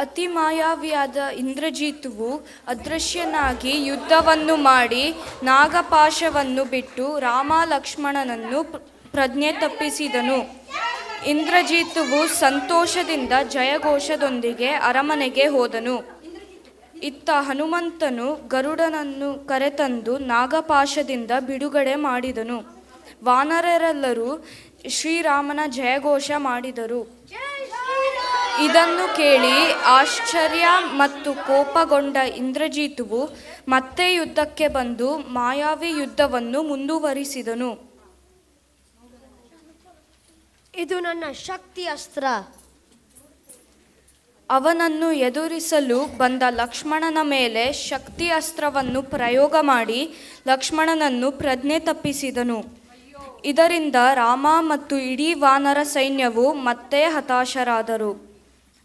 ಅತಿ ಮಾಯಾವಿಯಾದ ಇಂದ್ರಜಿತುವು ಅದೃಶ್ಯನಾಗಿ ಯುದ್ಧವನ್ನು ಮಾಡಿ ನಾಗಪಾಶವನ್ನು ಬಿಟ್ಟು ರಾಮ ಲಕ್ಷ್ಮಣನನ್ನು ಪ್ರಜ್ಞೆ ತಪ್ಪಿಸಿದನು. ಇಂದ್ರಜಿತುವು ಸಂತೋಷದಿಂದ ಜಯಘೋಷದೊಂದಿಗೆ ಅರಮನೆಗೆ ಹೋದನು. ಇತ್ತ ಹನುಮಂತನು ಗರುಡನನ್ನು ಕರೆತಂದು ನಾಗಪಾಶದಿಂದ ಬಿಡುಗಡೆ ಮಾಡಿದನು. ವಾನರರೆಲ್ಲರೂ ಶ್ರೀರಾಮನ ಜಯಘೋಷ ಮಾಡಿದರು. ಇದನ್ನು ಕೇಳಿ ಆಶ್ಚರ್ಯ ಮತ್ತು ಕೋಪಗೊಂಡ ಇಂದ್ರಜಿತುವು ಮತ್ತೆ ಯುದ್ಧಕ್ಕೆ ಬಂದು ಮಾಯಾವಿ ಯುದ್ಧವನ್ನು ಮುಂದುವರಿಸಿದನು. ಇದು ನನ್ನ ಶಕ್ತಿ ಅಸ್ತ್ರ. ಅವನನ್ನು ಎದುರಿಸಲು ಬಂದ ಲಕ್ಷ್ಮಣನ ಮೇಲೆ ಶಕ್ತಿ ಅಸ್ತ್ರವನ್ನು ಪ್ರಯೋಗ ಮಾಡಿ ಲಕ್ಷ್ಮಣನನ್ನು ಪ್ರಜ್ಞೆ ತಪ್ಪಿಸಿದನು. ಇದರಿಂದ ರಾಮ ಮತ್ತು ಇಡೀ ವಾನರ ಸೈನ್ಯವು ಮತ್ತೆ ಹತಾಶರಾದರು.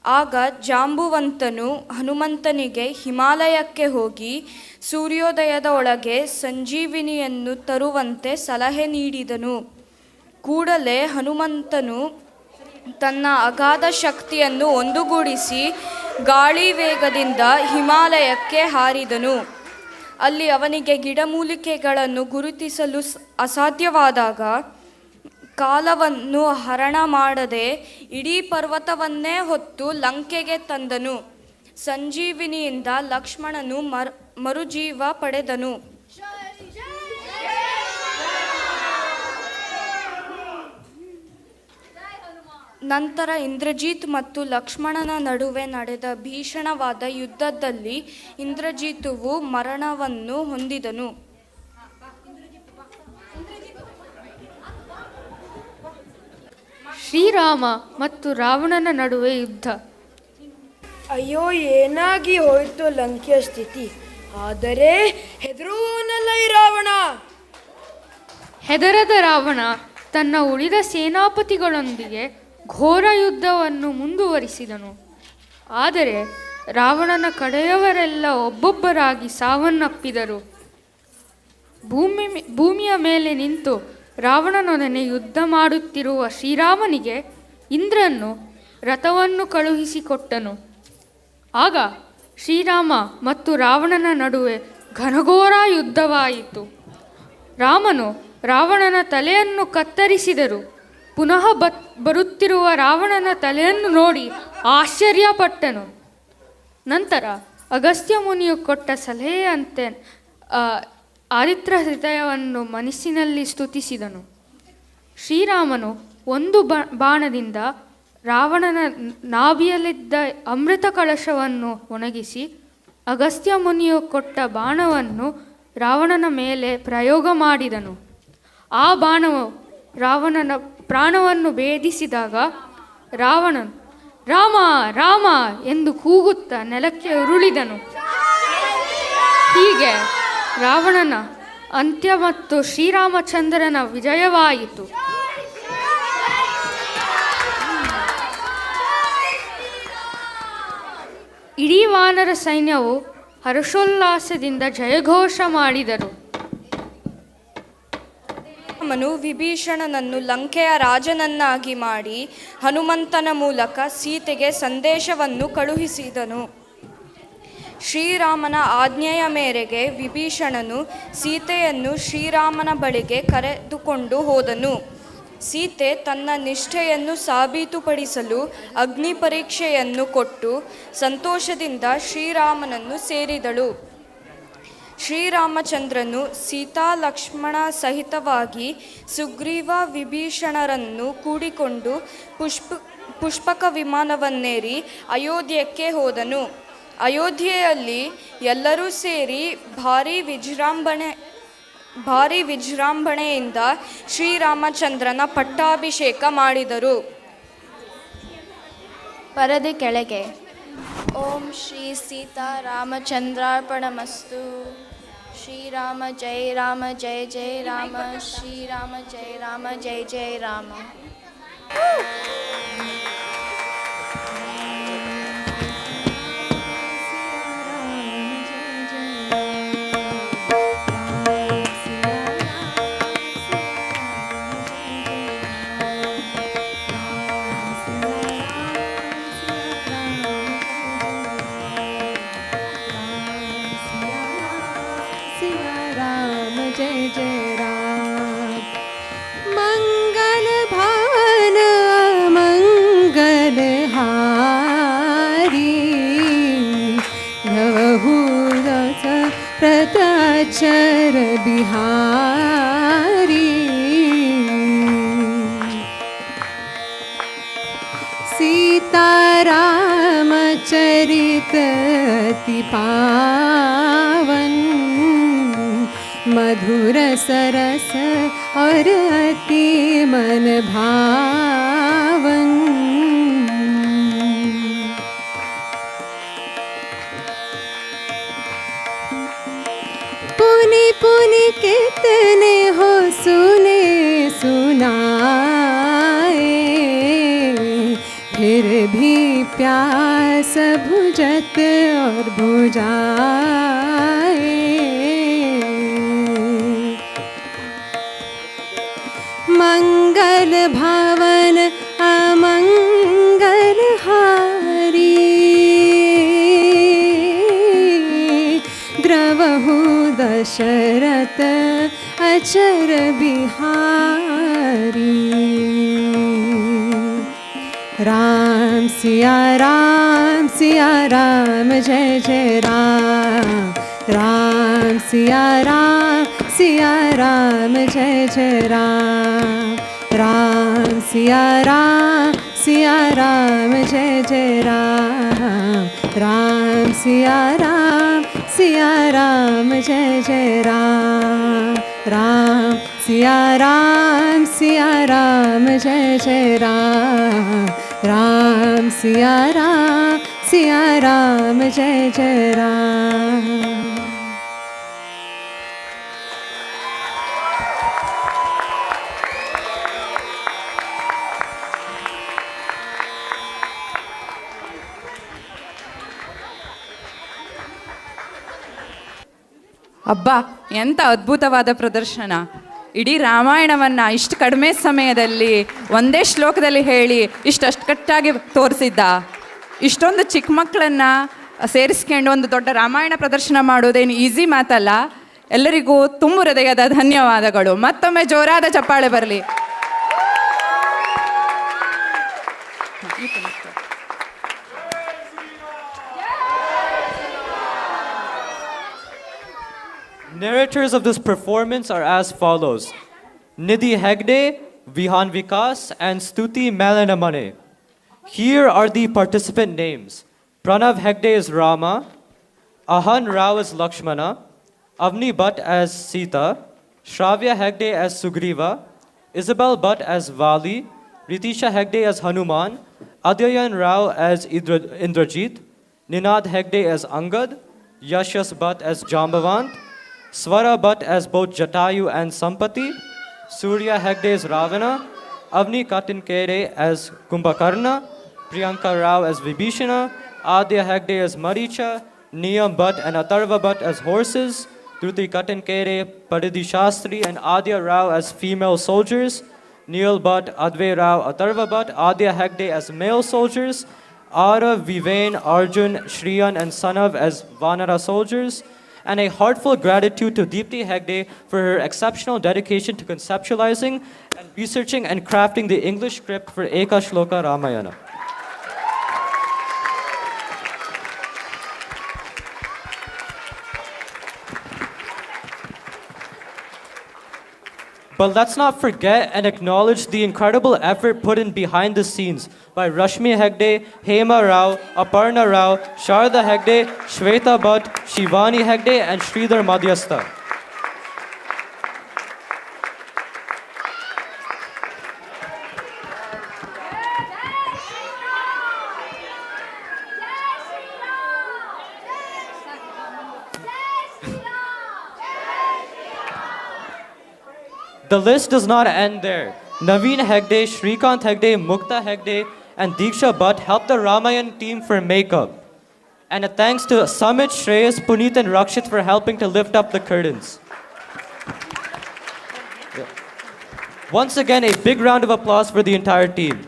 ಆಗ ಜಾಂಬುವಂತನು ಹನುಮಂತನಿಗೆ ಹಿಮಾಲಯಕ್ಕೆ ಹೋಗಿ ಸೂರ್ಯೋದಯದ ಒಳಗೆ ಸಂಜೀವಿನಿಯನ್ನು ತರುವಂತೆ ಸಲಹೆ ನೀಡಿದನು. ಕೂಡಲೇ ಹನುಮಂತನು ತನ್ನ ಅಗಾಧ ಶಕ್ತಿಯನ್ನು ಒಂದುಗೂಡಿಸಿ ಗಾಳಿ ವೇಗದಿಂದ ಹಿಮಾಲಯಕ್ಕೆ ಹಾರಿದನು. ಅಲ್ಲಿ ಅವನಿಗೆ ಗಿಡಮೂಲಿಕೆಗಳನ್ನು ಗುರುತಿಸಲು ಅಸಾಧ್ಯವಾದಾಗ ಕಾಲವನ್ನು ಹರಣ ಮಾಡದೆ ಇಡೀ ಪರ್ವತವನ್ನೇ ಹೊತ್ತು ಲಂಕೆಗೆ ತಂದನು. ಸಂಜೀವಿನಿಯಿಂದ ಲಕ್ಷ್ಮಣನು ಮರುಜೀವ ಪಡೆದನು. ನಂತರ ಇಂದ್ರಜಿತ್ ಮತ್ತು ಲಕ್ಷ್ಮಣನ ನಡುವೆ ನಡೆದ ಭೀಷಣವಾದ ಯುದ್ಧದಲ್ಲಿ ಇಂದ್ರಜಿತುವು ಮರಣವನ್ನು ಹೊಂದಿದನು. ಶ್ರೀರಾಮ ಮತ್ತು ರಾವಣನ ನಡುವೆ ಯುದ್ಧ. ಅಯ್ಯೋ, ಏನಾಗಿ ಹೋಯಿತು ಲಂಕೆಯ ಸ್ಥಿತಿ. ಆದರೆ ಹೆದರುವವನಲ್ಲ ಈ ರಾವಣ. ಹೆದರದ ರಾವಣ ತನ್ನ ಉಳಿದ ಸೇನಾಪತಿಗಳೊಂದಿಗೆ ಘೋರ ಯುದ್ಧವನ್ನು ಮುಂದುವರಿಸಿದನು. ಆದರೆ ರಾವಣನ ಕಡೆಯವರೆಲ್ಲ ಒಬ್ಬೊಬ್ಬರಾಗಿ ಸಾವನ್ನಪ್ಪಿದರು. ಭೂಮಿಯ ಮೇಲೆ ನಿಂತು ರಾವಣನೊಡನೆ ಯುದ್ಧ ಮಾಡುತ್ತಿರುವ ಶ್ರೀರಾಮನಿಗೆ ಇಂದ್ರನು ರಥವನ್ನು ಕಳುಹಿಸಿಕೊಟ್ಟನು. ಆಗ ಶ್ರೀರಾಮ ಮತ್ತು ರಾವಣನ ನಡುವೆ ಘನಘೋರ ಯುದ್ಧವಾಯಿತು. ರಾಮನು ರಾವಣನ ತಲೆಯನ್ನು ಕತ್ತರಿಸಿದರು. ಪುನಃ ಬರುತ್ತಿರುವ ರಾವಣನ ತಲೆಯನ್ನು ನೋಡಿ ಆಶ್ಚರ್ಯಪಟ್ಟನು. ನಂತರ ಅಗಸ್ತ್ಯ ಮುನಿಯು ಕೊಟ್ಟ ಸಲಹೆಯಂತೆ ಆದಿತ್ಯ ಹೃದಯವನ್ನು ಮನಸ್ಸಿನಲ್ಲಿ ಸ್ತುತಿಸಿದನು. ಶ್ರೀರಾಮನು ಒಂದು ಬಾಣದಿಂದ ರಾವಣನ ನಾಭಿಯಲ್ಲಿದ್ದ ಅಮೃತ ಕಳಶವನ್ನು ಒಣಗಿಸಿ ಅಗಸ್ತ್ಯ ಮುನಿಯು ಕೊಟ್ಟ ಬಾಣವನ್ನು ರಾವಣನ ಮೇಲೆ ಪ್ರಯೋಗ ಮಾಡಿದನು. ಆ ಬಾಣವು ರಾವಣನ ಪ್ರಾಣವನ್ನು ಭೇದಿಸಿದಾಗ ರಾವಣನು ರಾಮ ರಾಮ ಎಂದು ಕೂಗುತ್ತಾ ನೆಲಕ್ಕೆ ಉರುಳಿದನು. ಹೀಗೆ ರಾವಣನ ಅಂತ್ಯ ಮತ್ತು ಶ್ರೀರಾಮಚಂದ್ರನ ವಿಜಯವಾಯಿತು. ಇಡೀ ವಾನರ ಸೈನ್ಯವು ಹರ್ಷೋಲ್ಲಾಸದಿಂದ ಜಯಘೋಷ ಮಾಡಿದರು. ರಾಮನು ವಿಭೀಷಣನನ್ನು ಲಂಕೆಯ ರಾಜನನ್ನಾಗಿ ಮಾಡಿ ಹನುಮಂತನ ಮೂಲಕ ಸೀತೆಗೆ ಸಂದೇಶವನ್ನು ಕಳುಹಿಸಿದನು. ಶ್ರೀರಾಮನ ಆಜ್ಞೆಯ ಮೇರೆಗೆ ವಿಭೀಷಣನು ಸೀತೆಯನ್ನು ಶ್ರೀರಾಮನ ಬಳಿಗೆ ಕರೆದುಕೊಂಡು ಹೋದನು. ಸೀತೆ ತನ್ನ ನಿಷ್ಠೆಯನ್ನು ಸಾಬೀತುಪಡಿಸಲು ಅಗ್ನಿ ಪರೀಕ್ಷೆಯನ್ನು ಕೊಟ್ಟು ಸಂತೋಷದಿಂದ ಶ್ರೀರಾಮನನ್ನು ಸೇರಿದಳು. ಶ್ರೀರಾಮಚಂದ್ರನು ಸೀತಾ ಲಕ್ಷ್ಮಣ ಸಹಿತವಾಗಿ ಸುಗ್ರೀವ ವಿಭೀಷಣರನ್ನು ಕೂಡಿಕೊಂಡು ಪುಷ್ಪಕ ವಿಮಾನವನ್ನೇರಿ ಅಯೋಧ್ಯಕ್ಕೆ ಹೋದನು. ಅಯೋಧ್ಯೆಯಲ್ಲಿ ಎಲ್ಲರೂ ಸೇರಿ ಭಾರಿ ವಿಜೃಂಭಣೆಯಿಂದ ಶ್ರೀರಾಮಚಂದ್ರನ ಪಟ್ಟಾಭಿಷೇಕ ಮಾಡಿದರು. ಪರದೆ ಕೆಳಗೆ ಓಂ ಶ್ರೀ ಸೀತಾ ರಾಮಚಂದ್ರಾರ್ಪಣಮಸ್ತು. ಶ್ರೀರಾಮ ಜಯ ರಾಮ ಜಯ ಜಯ ರಾಮ, ಶ್ರೀರಾಮ ಜಯ ರಾಮ ಜಯ ಜಯ ರಾಮ. जय जय राम. मंगल भावन मंगल हारी, भवहुरथ प्रताचर बिहारी. सीताराम चरित अति पावन, मधुर सरस और अति मन भावन. पुनि पुनि कितने हो सुने सुनाए, फिर भी प्यास बुझत और बुझाए. मंगल भावन अमंगल हारी, द्रवहु दशरथ अचर बिहारी. राम सिया राम जय जय राम. राम सिया राम जय जय राम. राम सिया राम जय जय राम. राम सिया राम जय जय राम. राम सिया राम जय जय राम. राम सिया राम जय जय राम. ಅಬ್ಬಾ, ಎಂಥ ಅದ್ಭುತವಾದ ಪ್ರದರ್ಶನ! ಇಡೀ ರಾಮಾಯಣವನ್ನು ಇಷ್ಟು ಕಡಿಮೆ ಸಮಯದಲ್ಲಿ ಒಂದೇ ಶ್ಲೋಕದಲ್ಲಿ ಹೇಳಿ ಇಷ್ಟು ಅಚ್ಚುಕಟ್ಟಾಗಿ ತೋರಿಸಿದ್ದ. ಇಷ್ಟೊಂದು ಚಿಕ್ಕ ಮಕ್ಕಳನ್ನು ಸೇರಿಸ್ಕೊಂಡು ಒಂದು ದೊಡ್ಡ ರಾಮಾಯಣ ಪ್ರದರ್ಶನ ಮಾಡೋದೇನು ಈಸಿ ಮಾತಲ್ಲ. ಎಲ್ಲರಿಗೂ ತುಂಬ ಹೃದಯದ ಧನ್ಯವಾದಗಳು. ಮತ್ತೊಮ್ಮೆ ಜೋರಾದ ಚಪ್ಪಾಳೆ ಬರಲಿ. Narrators of this performance are as follows: Nidhi Hegde, Vihan Vikas, and Stuti Malanamane. Here are the participant names. Pranav Hegde is Rama, Ahan Rao as Lakshmana, Avni Bhatt as Sita, Shravya Hegde as Sugriva, Isabel Bhatt as Vali, Ritisha Hegde as Hanuman, Adyayan Rao as Indrajit, Ninad Hegde as Angad, Yashas Bhatt as Jambavant, Swara Bhatt as both Jatayu and Sampati, Surya Hegde as Ravana, Avni Katinkere as Kumbhakarna, Priyanka Rao as Vibhishana, Adya Hegde as Maricha, Niyam Bhatt and Atharva Bhatt as horses, Dhruti Katinkere, Paridhi Shastri and Adya Rao as female soldiers, Neil Bhatt, Adve Rao, Atharva Bhatt, Adya Hegde as male soldiers, Arav, Vivain, Arjun, Shriyan and Sanav as Vanara soldiers, and a heartfelt gratitude to Deepti Hegde for her exceptional dedication to conceptualizing and researching and crafting the English script for Eka Shloka Ramayana. But let's not forget and acknowledge the incredible effort put in behind the scenes by Rashmi Hegde, Hema Rao, Aparna Rao, Sharda Hegde, Shweta Bhatt, Shivani Hegde, and Sridhar Madhyastha. The list does not end there. Naveen Hegde, Shrikant Hegde, Mukta Hegde, and Diksha Bhatt helped the Ramayan team for makeup. And a thanks to Samit, Shreyas, Puneet, and Rakshit for helping to lift up the curtains. Once again, a big round of applause for the entire team.